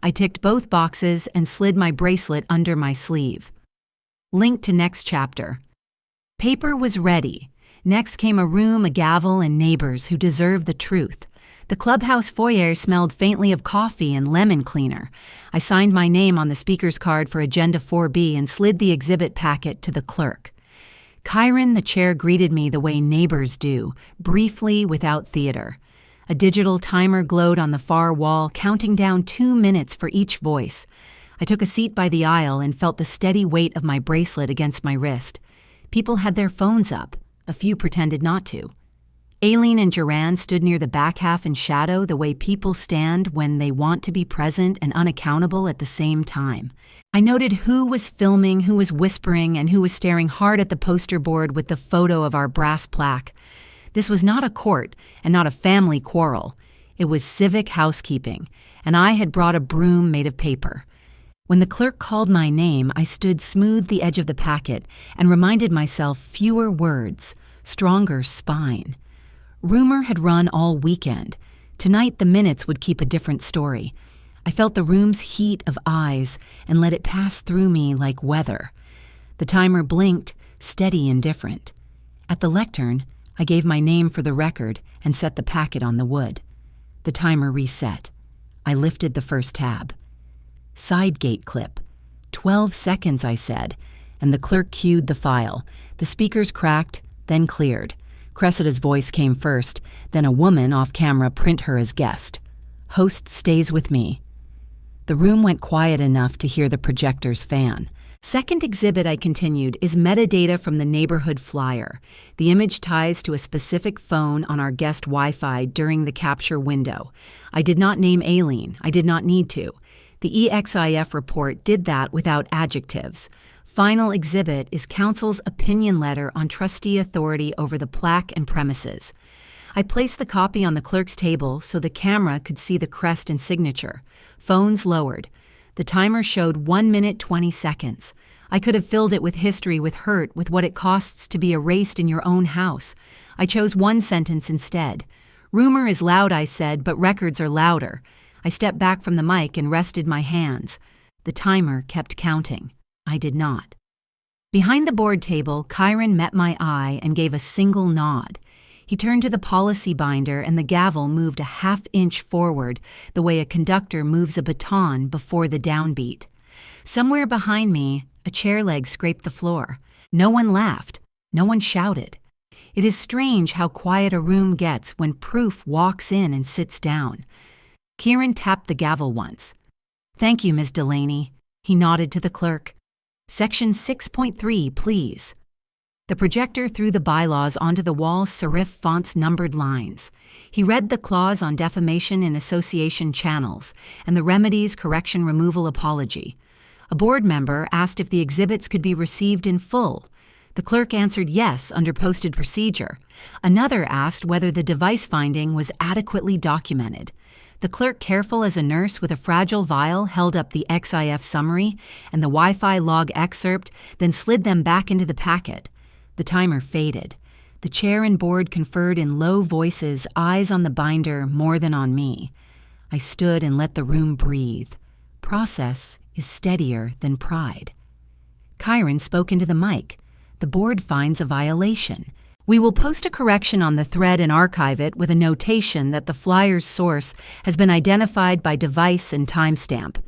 I ticked both boxes and slid my bracelet under my sleeve. Link to next chapter. Paper was ready. Next came a room, a gavel, and neighbors who deserved the truth. The clubhouse foyer smelled faintly of coffee and lemon cleaner. I signed my name on the speaker's card for Agenda 4B and slid the exhibit packet to the clerk. Kyron, the chair, greeted me the way neighbors do, briefly without theater. A digital timer glowed on the far wall, counting down 2 minutes for each voice. I took a seat by the aisle and felt the steady weight of my bracelet against my wrist. People had their phones up. A few pretended not to. Aileen and Joran stood near the back half in shadow the way people stand when they want to be present and unaccountable at the same time. I noted who was filming, who was whispering, and who was staring hard at the poster board with the photo of our brass plaque. This was not a court and not a family quarrel. It was civic housekeeping, and I had brought a broom made of paper. When the clerk called my name, I stood smooth the edge of the packet and reminded myself fewer words, stronger spine. Rumor had run all weekend. Tonight the minutes would keep a different story. I felt the room's heat of eyes and let it pass through me like weather. The timer blinked, steady and different. At the lectern, I gave my name for the record and set the packet on the wood. The timer reset. I lifted the first tab. Side gate clip. 12 seconds, I said, and the clerk cued the file. The speakers cracked, then cleared. Cressida's voice came first, then a woman off camera print her as guest. Host stays with me. The room went quiet enough to hear the projectors fan. Second exhibit, I continued, is metadata from the neighborhood flyer. The image ties to a specific phone on our guest Wi-Fi during the capture window. I did not name Aileen. I did not need to. The EXIF report did that without adjectives. Final exhibit is counsel's opinion letter on trustee authority over the plaque and premises. I placed the copy on the clerk's table so the camera could see the crest and signature. Phones lowered. The timer showed 1 minute 20 seconds. I could have filled it with history, with hurt, with what it costs to be erased in your own house. I chose one sentence instead. Rumor is loud, I said, but records are louder. I stepped back from the mic and rested my hands. The timer kept counting. I did not. Behind the board table, Kyron met my eye and gave a single nod. He turned to the policy binder and the gavel moved a half-inch forward, the way a conductor moves a baton before the downbeat. Somewhere behind me, a chair leg scraped the floor. No one laughed. No one shouted. It is strange how quiet a room gets when proof walks in and sits down. Kieran tapped the gavel once. "Thank you, Ms. Delaney." He nodded to the clerk. "Section 6.3, please." The projector threw the bylaws onto the wall serif font's numbered lines. He read the clause on defamation in association channels and the remedies correction removal apology. A board member asked if the exhibits could be received in full. The clerk answered yes under posted procedure. Another asked whether the device finding was adequately documented. The clerk, careful as a nurse with a fragile vial, held up the XIF summary and the Wi-Fi log excerpt, then slid them back into the packet. The timer faded. The chair and board conferred in low voices, eyes on the binder more than on me. I stood and let the room breathe. Process is steadier than pride. Kyron spoke into the mic. The board finds a violation. We will post a correction on the thread and archive it with a notation that the flyer's source has been identified by device and timestamp.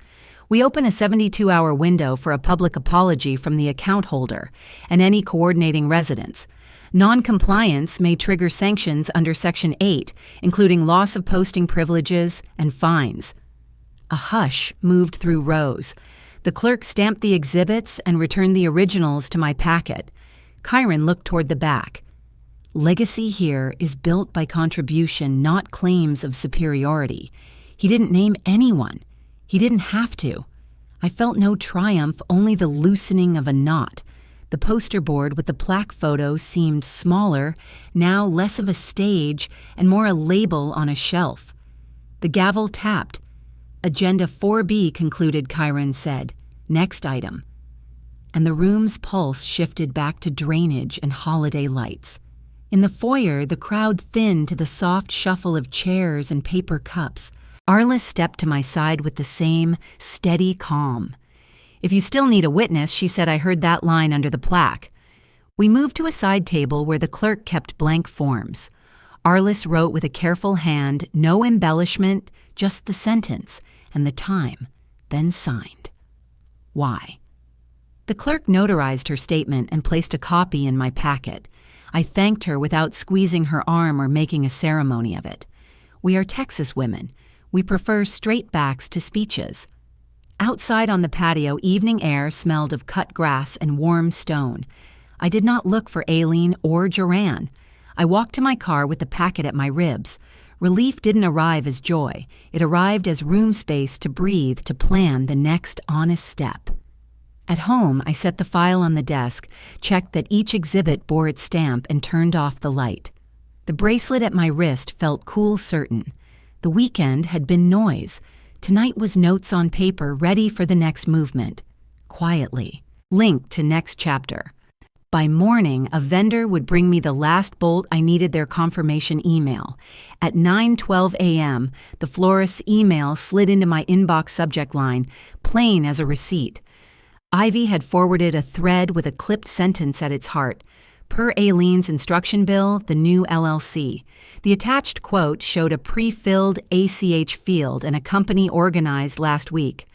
We open a 72-hour window for a public apology from the account holder and any coordinating residents. Non-compliance may trigger sanctions under Section 8, including loss of posting privileges and fines. A hush moved through rows. The clerk stamped the exhibits and returned the originals to my packet. Kyron looked toward the back. Legacy here is built by contribution, not claims of superiority. He didn't name anyone. He didn't have to. I felt no triumph, only the loosening of a knot. The poster board with the plaque photo seemed smaller, now less of a stage and more a label on a shelf. The gavel tapped. Agenda 4B concluded, Kyron said. Next item. And the room's pulse shifted back to drainage and holiday lights. In the foyer, the crowd thinned to the soft shuffle of chairs and paper cups. Arliss stepped to my side with the same steady calm. "If you still need a witness," she said, "I heard that line under the plaque." We moved to a side table where the clerk kept blank forms. Arliss wrote with a careful hand, no embellishment, just the sentence and the time, then signed. Why? The clerk notarized her statement and placed a copy in my packet. I thanked her without squeezing her arm or making a ceremony of it. We are Texas women. We prefer straight backs to speeches. Outside on the patio, evening air smelled of cut grass and warm stone. I did not look for Aileen or Joran. I walked to my car with the packet at my ribs. Relief didn't arrive as joy. It arrived as room space to breathe, to plan the next honest step. At home, I set the file on the desk, checked that each exhibit bore its stamp, and turned off the light. The bracelet at my wrist felt cool certain. The weekend had been noise. Tonight was notes on paper ready for the next movement. Quietly. Linked to next chapter. By morning, a vendor would bring me the last bolt I needed, their confirmation email. At 9:12 a.m., the florist's email slid into my inbox subject line, plain as a receipt. Ivy had forwarded a thread with a clipped sentence at its heart. Per Aileen's instruction bill, the new LLC. The attached quote showed a pre-filled ACH field and a company organized last week.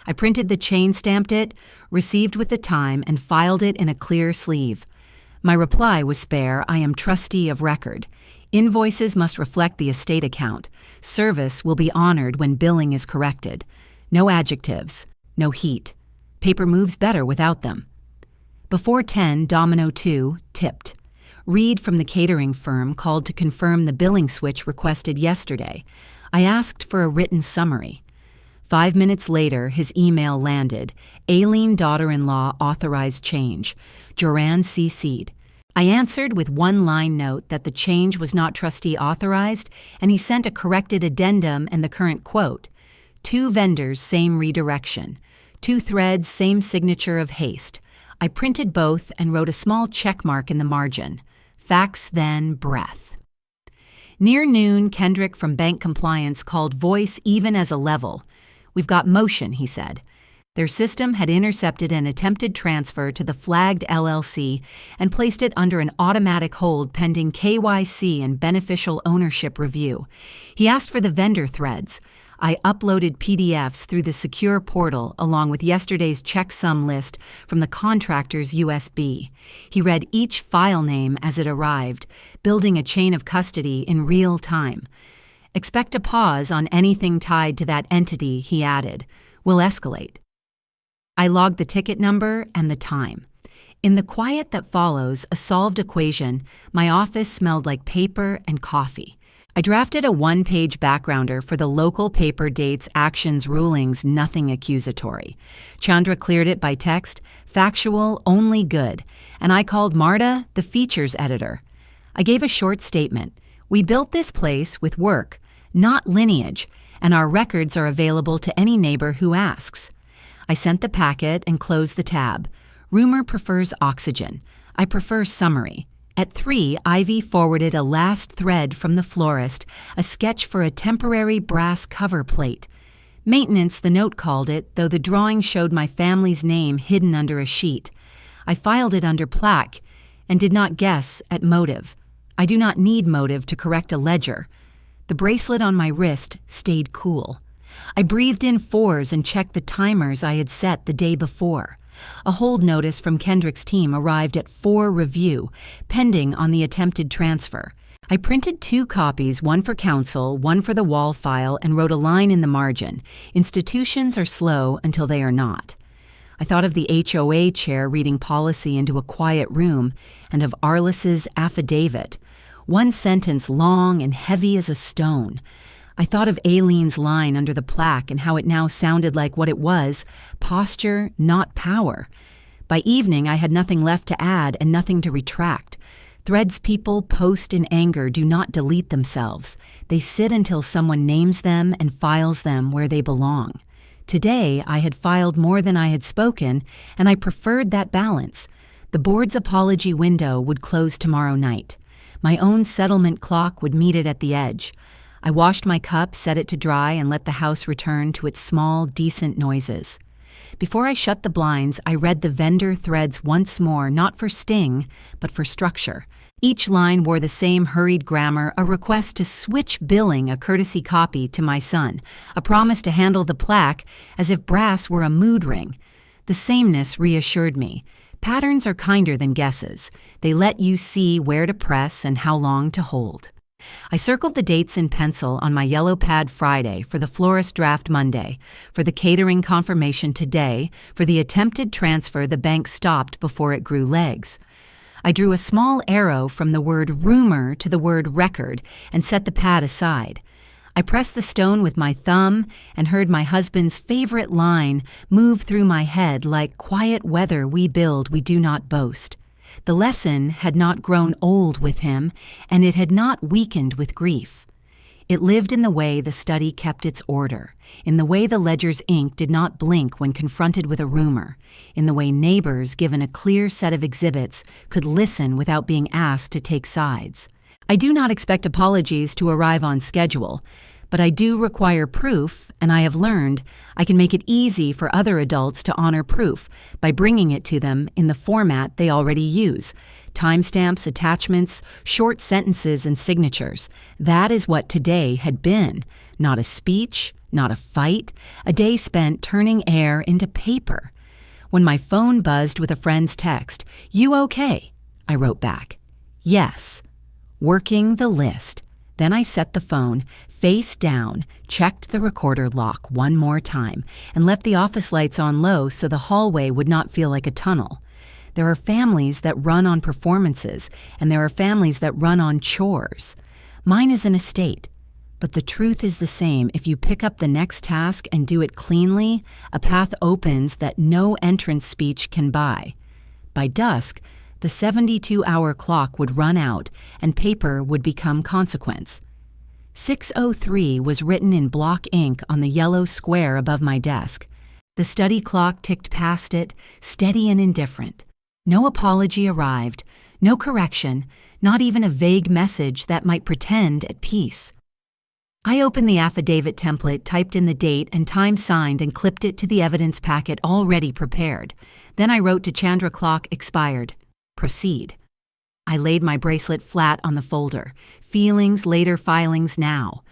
I printed the chain, stamped it, received with the time, and filed it in a clear sleeve. My reply was spare. I am trustee of record. Invoices must reflect the estate account. Service will be honored when billing is corrected. No adjectives, no heat. Paper moves better without them. Before 10, Domino 2 tipped. Reed from the catering firm called to confirm the billing switch requested yesterday. I asked for a written summary. 5 minutes later, his email landed. Aileen, daughter-in-law, authorized change. Joran CC'd. I answered with one-line note that the change was not trustee authorized, and he sent a corrected addendum and the current quote. 2 vendors, same redirection. 2 threads, same signature of haste. I printed both and wrote a small check mark in the margin. Facts, then breath. Near noon, Kendrick from Bank Compliance called voice even as a level. We've got motion, he said. Their system had intercepted an attempted transfer to the flagged LLC and placed it under an automatic hold pending KYC and beneficial ownership review. He asked for the vendor threads. I uploaded PDFs through the secure portal along with yesterday's checksum list from the contractor's USB. He read each file name as it arrived, building a chain of custody in real time. Expect a pause on anything tied to that entity, he added. Will escalate. I logged the ticket number and the time. In the quiet that follows a solved equation, my office smelled like paper and coffee. I drafted a one-page backgrounder for the local paper dates, actions, rulings, nothing accusatory. Chandra cleared it by text, factual, only good, and I called Marta the features editor. I gave a short statement. We built this place with work, not lineage, and our records are available to any neighbor who asks. I sent the packet and closed the tab. Rumor prefers oxygen. I prefer summary. At 3, Ivy forwarded a last thread from the florist, a sketch for a temporary brass cover plate. Maintenance, the note called it, though the drawing showed my family's name hidden under a sheet. I filed it under plaque and did not guess at motive. I do not need motive to correct a ledger. The bracelet on my wrist stayed cool. I breathed in 4s and checked the timers I had set the day before. A hold notice from Kendrick's team arrived at 4 review, pending on the attempted transfer. I printed 2 copies, one for counsel, one for the wall file, and wrote a line in the margin. Institutions are slow until they are not. I thought of the HOA chair reading policy into a quiet room and of Arliss's affidavit, one sentence long and heavy as a stone. I thought of Aileen's line under the plaque and how it now sounded like what it was, posture, not power. By evening, I had nothing left to add and nothing to retract. Threads people post in anger do not delete themselves. They sit until someone names them and files them where they belong. Today, I had filed more than I had spoken, and I preferred that balance. The board's apology window would close tomorrow night. My own settlement clock would meet it at the edge. I washed my cup, set it to dry, and let the house return to its small, decent noises. Before I shut the blinds, I read the vendor threads once more, not for sting, but for structure. Each line wore the same hurried grammar, a request to switch billing a courtesy copy to my son, a promise to handle the plaque as if brass were a mood ring. The sameness reassured me. Patterns are kinder than guesses. They let you see where to press and how long to hold. I circled the dates in pencil on my yellow pad Friday for the florist draft Monday, for the catering confirmation today, for the attempted transfer the bank stopped before it grew legs. I drew a small arrow from the word rumor to the word record and set the pad aside. I pressed the stone with my thumb and heard my husband's favorite line move through my head like quiet weather we build, we do not boast. The lesson had not grown old with him, and it had not weakened with grief. It lived in the way the study kept its order, in the way the ledger's ink did not blink when confronted with a rumor, in the way neighbors, given a clear set of exhibits, could listen without being asked to take sides. I do not expect apologies to arrive on schedule, but I do require proof, and I have learned I can make it easy for other adults to honor proof by bringing it to them in the format they already use. Timestamps, attachments, short sentences, and signatures. That is what today had been. Not a speech, not a fight, a day spent turning air into paper. When my phone buzzed with a friend's text, "You okay?" I wrote back, "Yes." Working the list. Then I set the phone face down, checked the recorder lock one more time, and left the office lights on low so the hallway would not feel like a tunnel. There are families that run on performances, and there are families that run on chores. Mine is an estate, but the truth is the same. If you pick up the next task and do it cleanly, a path opens that no entrance speech can buy. By dusk, the 72-hour clock would run out, and paper would become consequence. 6:03 was written in block ink on the yellow square above my desk. The study clock ticked past it, steady and indifferent. No apology arrived, no correction, not even a vague message that might pretend at peace. I opened the affidavit template, typed in the date and time signed, and clipped it to the evidence packet already prepared. Then I wrote to Chandra clock expired. Proceed. I laid my bracelet flat on the folder. Feelings, later filings now.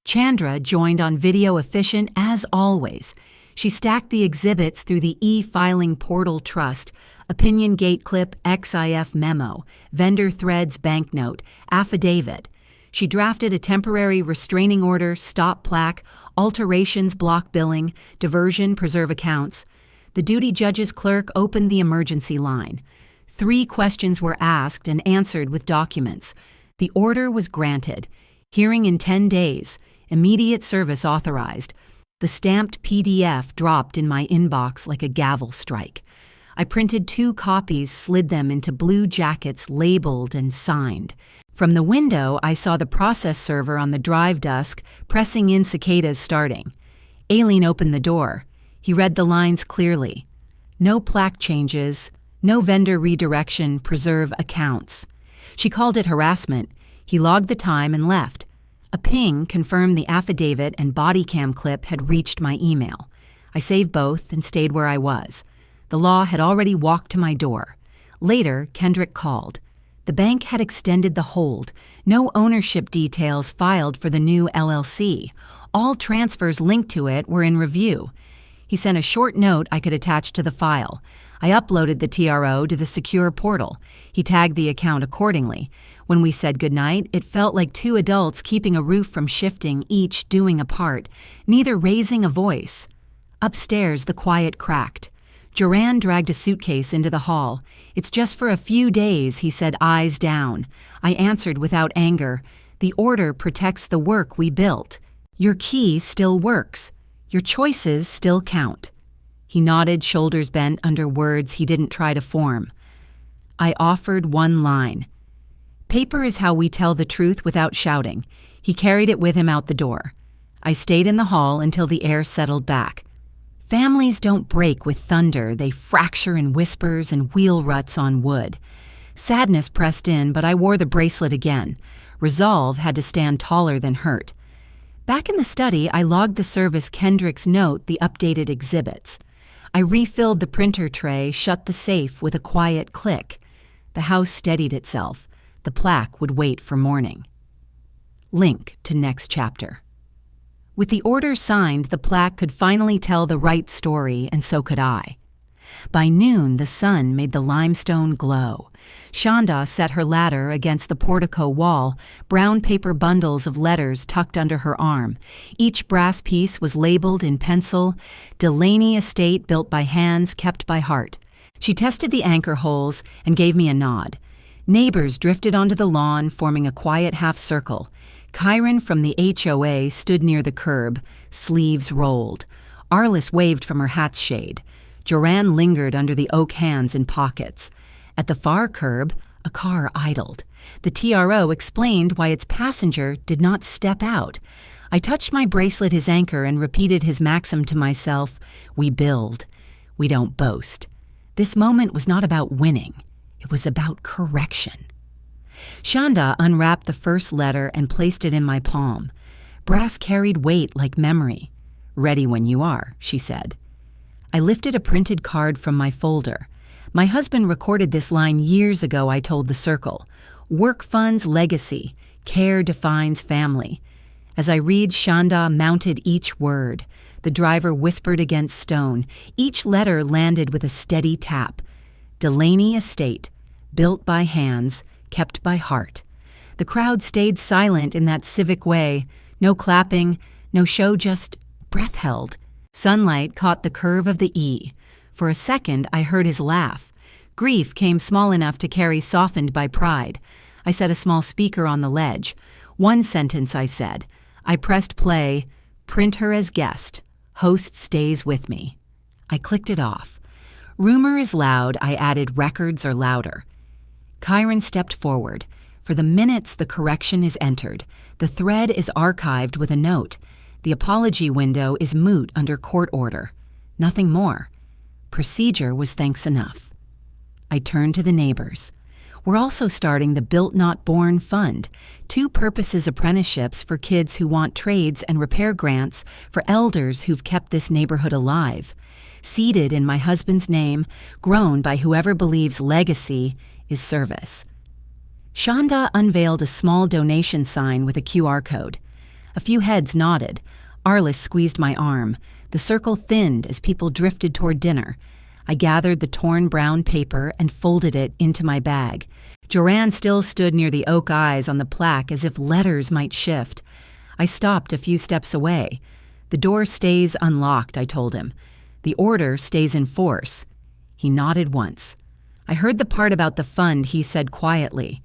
Chandra joined on video efficient as always. She stacked the exhibits through the e-filing portal trust, opinion gate clip, XIF memo, vendor threads banknote, affidavit. She drafted a temporary restraining order, stop plaque, alterations block billing, diversion preserve accounts. The duty judge's clerk opened the emergency line. 3 questions were asked and answered with documents. The order was granted. Hearing in 10 days. Immediate service authorized. The stamped PDF dropped in my inbox like a gavel strike. I printed 2 copies, slid them into blue jackets labeled and signed. From the window, I saw the process server on the drive desk pressing in cicadas starting. Aileen opened the door. He read the lines clearly. No plaque changes, no vendor redirection, preserve accounts. She called it harassment. He logged the time and left. A ping confirmed the affidavit and body cam clip had reached my email. I saved both and stayed where I was. The law had already walked to my door. Later, Kendrick called. The bank had extended the hold. No ownership details filed for the new LLC. All transfers linked to it were in review. He sent a short note I could attach to the file. I uploaded the TRO to the secure portal. He tagged the account accordingly. When we said goodnight, it felt like 2 adults keeping a roof from shifting, each doing a part, neither raising a voice. Upstairs, the quiet cracked. Joran dragged a suitcase into the hall. It's just for a few days, he said, eyes down. I answered without anger. The order protects the work we built. Your key still works. Your choices still count. He nodded, shoulders bent under words he didn't try to form. I offered 1 line. Paper is how we tell the truth without shouting. He carried it with him out the door. I stayed in the hall until the air settled back. Families don't break with thunder, they fracture in whispers and wheel ruts on wood. Sadness pressed in, but I wore the bracelet again. Resolve had to stand taller than hurt. Back in the study, I logged the service Kendrick's note, the updated exhibits. I refilled the printer tray, shut the safe with a quiet click. The house steadied itself. The plaque would wait for morning. Link to next chapter. With the order signed, the plaque could finally tell the right story, and so could I. By noon, the sun made the limestone glow. Shanda set her ladder against the portico wall, brown paper bundles of letters tucked under her arm. Each brass piece was labeled in pencil, Delaney Estate built by hands, kept by heart. She tested the anchor holes and gave me a nod. Neighbors drifted onto the lawn, forming a quiet half circle. Kyron from the HOA stood near the curb, sleeves rolled. Arliss waved from her hat's shade. Joran lingered under the oak hands in pockets. At the far curb, a car idled. The TRO explained why its passenger did not step out. I touched my bracelet his anchor and repeated his maxim to myself, we build. We don't boast. This moment was not about winning. It was about correction. Shanda unwrapped the first letter and placed it in my palm. Brass carried weight like memory. Ready when you are, she said. I lifted a printed card from my folder. My husband recorded this line years ago, I told the circle. Work funds legacy. Care defines family. As I read, Shanda mounted each word. The driver whispered against stone. Each letter landed with a steady tap. Delaney Estate, built by hands, kept by heart. The crowd stayed silent in that civic way. No clapping, no show, just breath held. Sunlight caught the curve of the E. For a second, I heard his laugh. Grief came small enough to carry softened by pride. I set a small speaker on the ledge. 1 sentence, I said. I pressed play. Print her as guest. Host stays with me. I clicked it off. Rumor is loud, I added records are louder. Kyron stepped forward. For the minutes the correction is entered. The thread is archived with a note. The apology window is moot under court order. Nothing more. Procedure was thanks enough. I turned to the neighbors. We're also starting the Built Not Born Fund, two purposes apprenticeships for kids who want trades and repair grants for elders who've kept this neighborhood alive. Seeded in my husband's name, grown by whoever believes legacy is service. Shonda unveiled a small donation sign with a QR code. A few heads nodded. Arliss squeezed my arm. The circle thinned as people drifted toward dinner. I gathered the torn brown paper and folded it into my bag. Joanne still stood near the oak eyes on the plaque as if letters might shift. I stopped a few steps away. The door stays unlocked, I told him. The order stays in force. He nodded once. I heard the part about the fund he said quietly.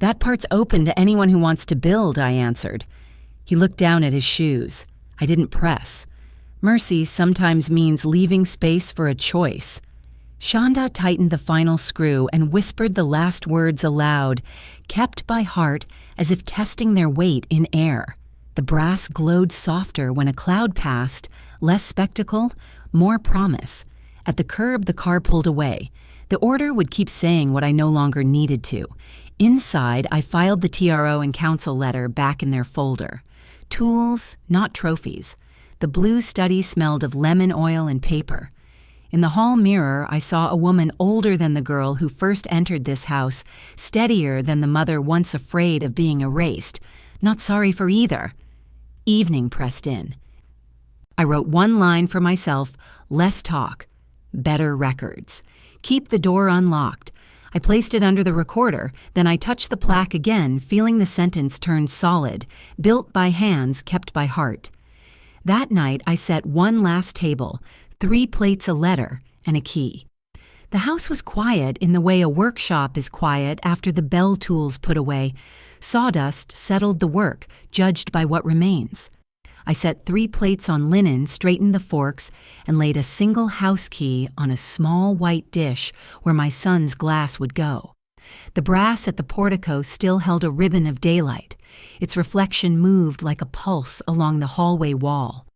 That part's open to anyone who wants to build, I answered. He looked down at his shoes. I didn't press. Mercy sometimes means leaving space for a choice. Shonda tightened the final screw and whispered the last words aloud, kept by heart as if testing their weight in air. The brass glowed softer when a cloud passed, less spectacle, more promise. At the curb, the car pulled away. The order would keep saying what I no longer needed to. Inside, I filed the TRO and council letter back in their folder. Tools, not trophies. The blue study smelled of lemon oil and paper. In the hall mirror, I saw a woman older than the girl who first entered this house, steadier than the mother once afraid of being erased, not sorry for either. Evening pressed in. I wrote one line for myself, less talk, better records. Keep the door unlocked. I placed it under the recorder, then I touched the plaque again, feeling the sentence turn solid, built by hands kept by heart. That night, I set one last table, 3 plates a letter, and a key. The house was quiet in the way a workshop is quiet after the bell tool's put away. Sawdust settled the work, judged by what remains. I set 3 plates on linen, straightened the forks, and laid a single house key on a small white dish where my son's glass would go. The brass at the portico still held a ribbon of daylight. Its reflection moved like a pulse along the hallway wall.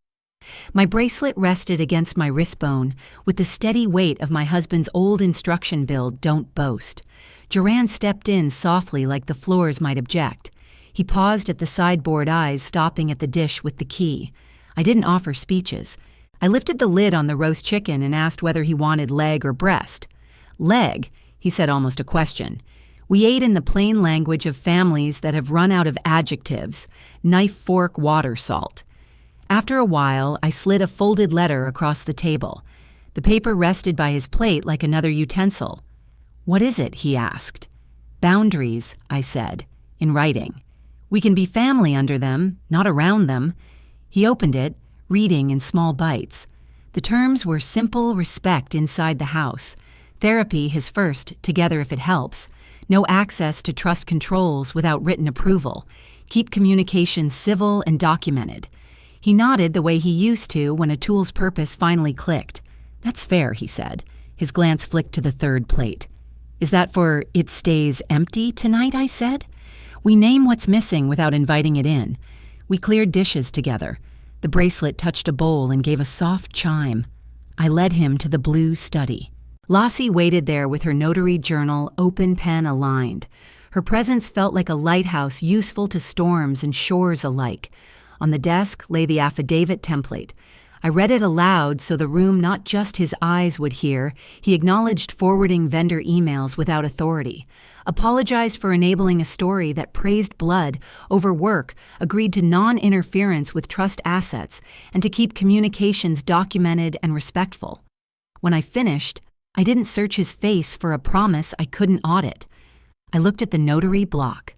My bracelet rested against my wrist bone with the steady weight of my husband's old instruction bill, "Don't boast." Joanne stepped in softly like the floors might object. He paused at the sideboard eyes, stopping at the dish with the key. I didn't offer speeches. I lifted the lid on the roast chicken and asked whether he wanted leg or breast. Leg, he said, almost a question. We ate in the plain language of families that have run out of adjectives: knife, fork, water, salt. After a while, I slid a folded letter across the table. The paper rested by his plate like another utensil. "What is it?" he asked. "Boundaries," I said, in writing. "We can be family under them, not around them." He opened it, reading in small bites. The terms were simple respect inside the house. Therapy his first, together if it helps. No access to trust controls without written approval. Keep communication civil and documented. He nodded the way he used to when a tool's purpose finally clicked. "That's fair," he said. His glance flicked to the 3rd plate. "Is that for it stays empty tonight?" I said. We name what's missing without inviting it in. We cleared dishes together. The bracelet touched a bowl and gave a soft chime. I led him to the blue study. Lassie waited there with her notary journal, open pen aligned. Her presence felt like a lighthouse useful to storms and shores alike. On the desk lay the affidavit template. I read it aloud so the room, not just his eyes, would hear. He acknowledged forwarding vendor emails without authority, apologized for enabling a story that praised blood over work, agreed to non-interference with trust assets, and to keep communications documented and respectful. When I finished, I didn't search his face for a promise I couldn't audit. I looked at the notary block.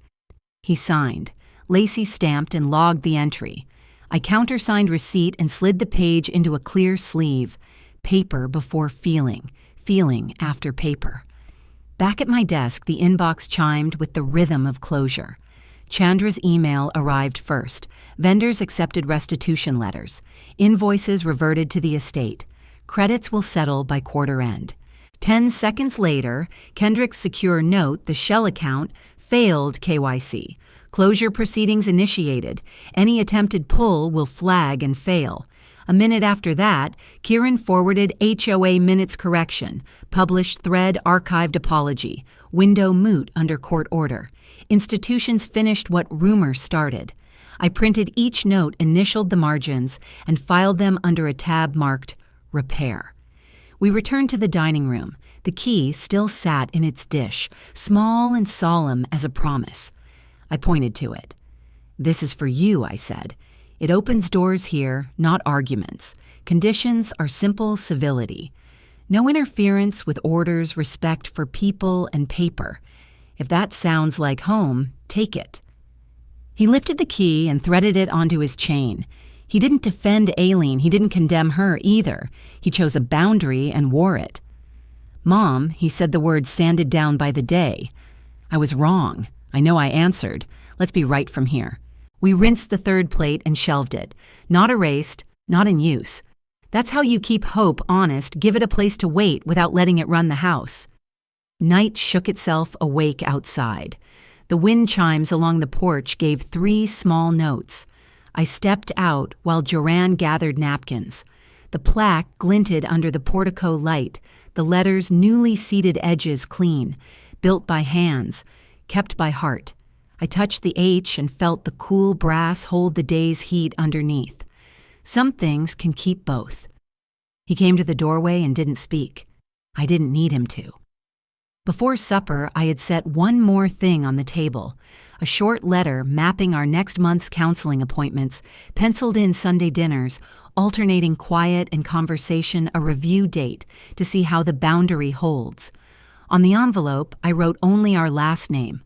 He signed. Lacey stamped and logged the entry. I countersigned receipt and slid the page into a clear sleeve. Paper before feeling, feeling after paper. Back at my desk, the inbox chimed with the rhythm of closure. Chandra's email arrived first. Vendors accepted restitution letters. Invoices reverted to the estate. Credits will settle by quarter end. 10 seconds later, Kendrick's secure note, the shell account, failed KYC. Closure proceedings initiated. Any attempted pull will flag and fail. A minute after that, Kieran forwarded HOA minutes correction, published thread archived apology, window moot under court order. Institutions finished what rumor started. I printed each note, initialed the margins, and filed them under a tab marked Repair. We returned to the dining room. The key still sat in its dish, small and solemn as a promise. I pointed to it. "This is for you," I said. "It opens doors here, not arguments. Conditions are simple civility. No interference with orders, respect for people and paper. If that sounds like home, take it." He lifted the key and threaded it onto his chain. He didn't defend Aileen, he didn't condemn her either. He chose a boundary and wore it. "Mom," he said, the words sanded down by the day. "I was wrong. I know I answered. Let's be right from here." We rinsed the third plate and shelved it. Not erased, not in use. That's how you keep hope honest, give it a place to wait without letting it run the house. Night shook itself awake outside. The wind chimes along the porch gave 3 small notes. I stepped out while Joanne gathered napkins. The plaque glinted under the portico light, the letters' newly seeded edges clean, built by hands, kept by heart. I touched the H and felt the cool brass hold the day's heat underneath. Some things can keep both. He came to the doorway and didn't speak. I didn't need him to. Before supper, I had set one more thing on the table, a short letter mapping our next month's counseling appointments, penciled in Sunday dinners, alternating quiet and conversation, a review date to see how the boundary holds. On the envelope, I wrote only our last name.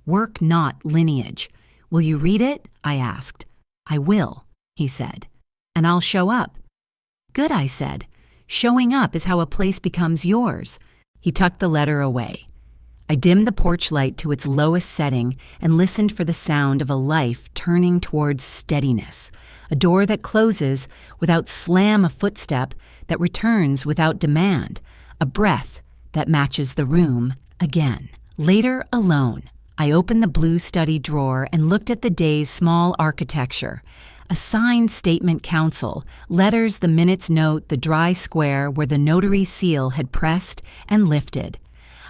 Work not lineage. "Will you read it?" I asked. "I will," he said. "And I'll show up." "Good," I said. "Showing up is how a place becomes yours." He tucked the letter away. I dimmed the porch light to its lowest setting and listened for the sound of a life turning towards steadiness, a door that closes without slam, a footstep that returns without demand, a breath that matches the room again. Later, alone, I opened the blue study drawer and looked at the day's small architecture. A signed statement counsel, letters the minutes note, the dry square where the notary seal had pressed and lifted.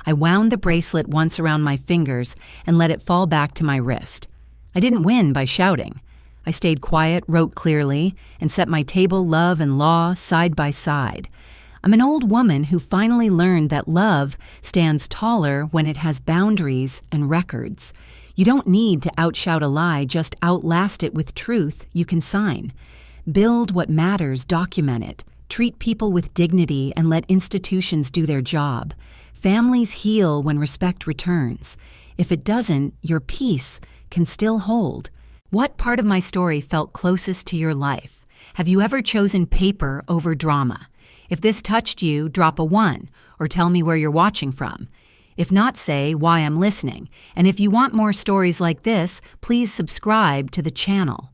I wound the bracelet once around my fingers and let it fall back to my wrist. I didn't win by shouting. I stayed quiet, wrote clearly, and set my table, love and law, side by side. I'm an old woman who finally learned that love stands taller when it has boundaries and records. You don't need to outshout a lie, just outlast it with truth you can sign. Build what matters, document it. Treat people with dignity and let institutions do their job. Families heal when respect returns. If it doesn't, your peace can still hold. What part of my story felt closest to your life? Have you ever chosen paper over drama? If this touched you, drop a 1 or tell me where you're watching from. If not, say why I'm listening. And if you want more stories like this, please subscribe to the channel.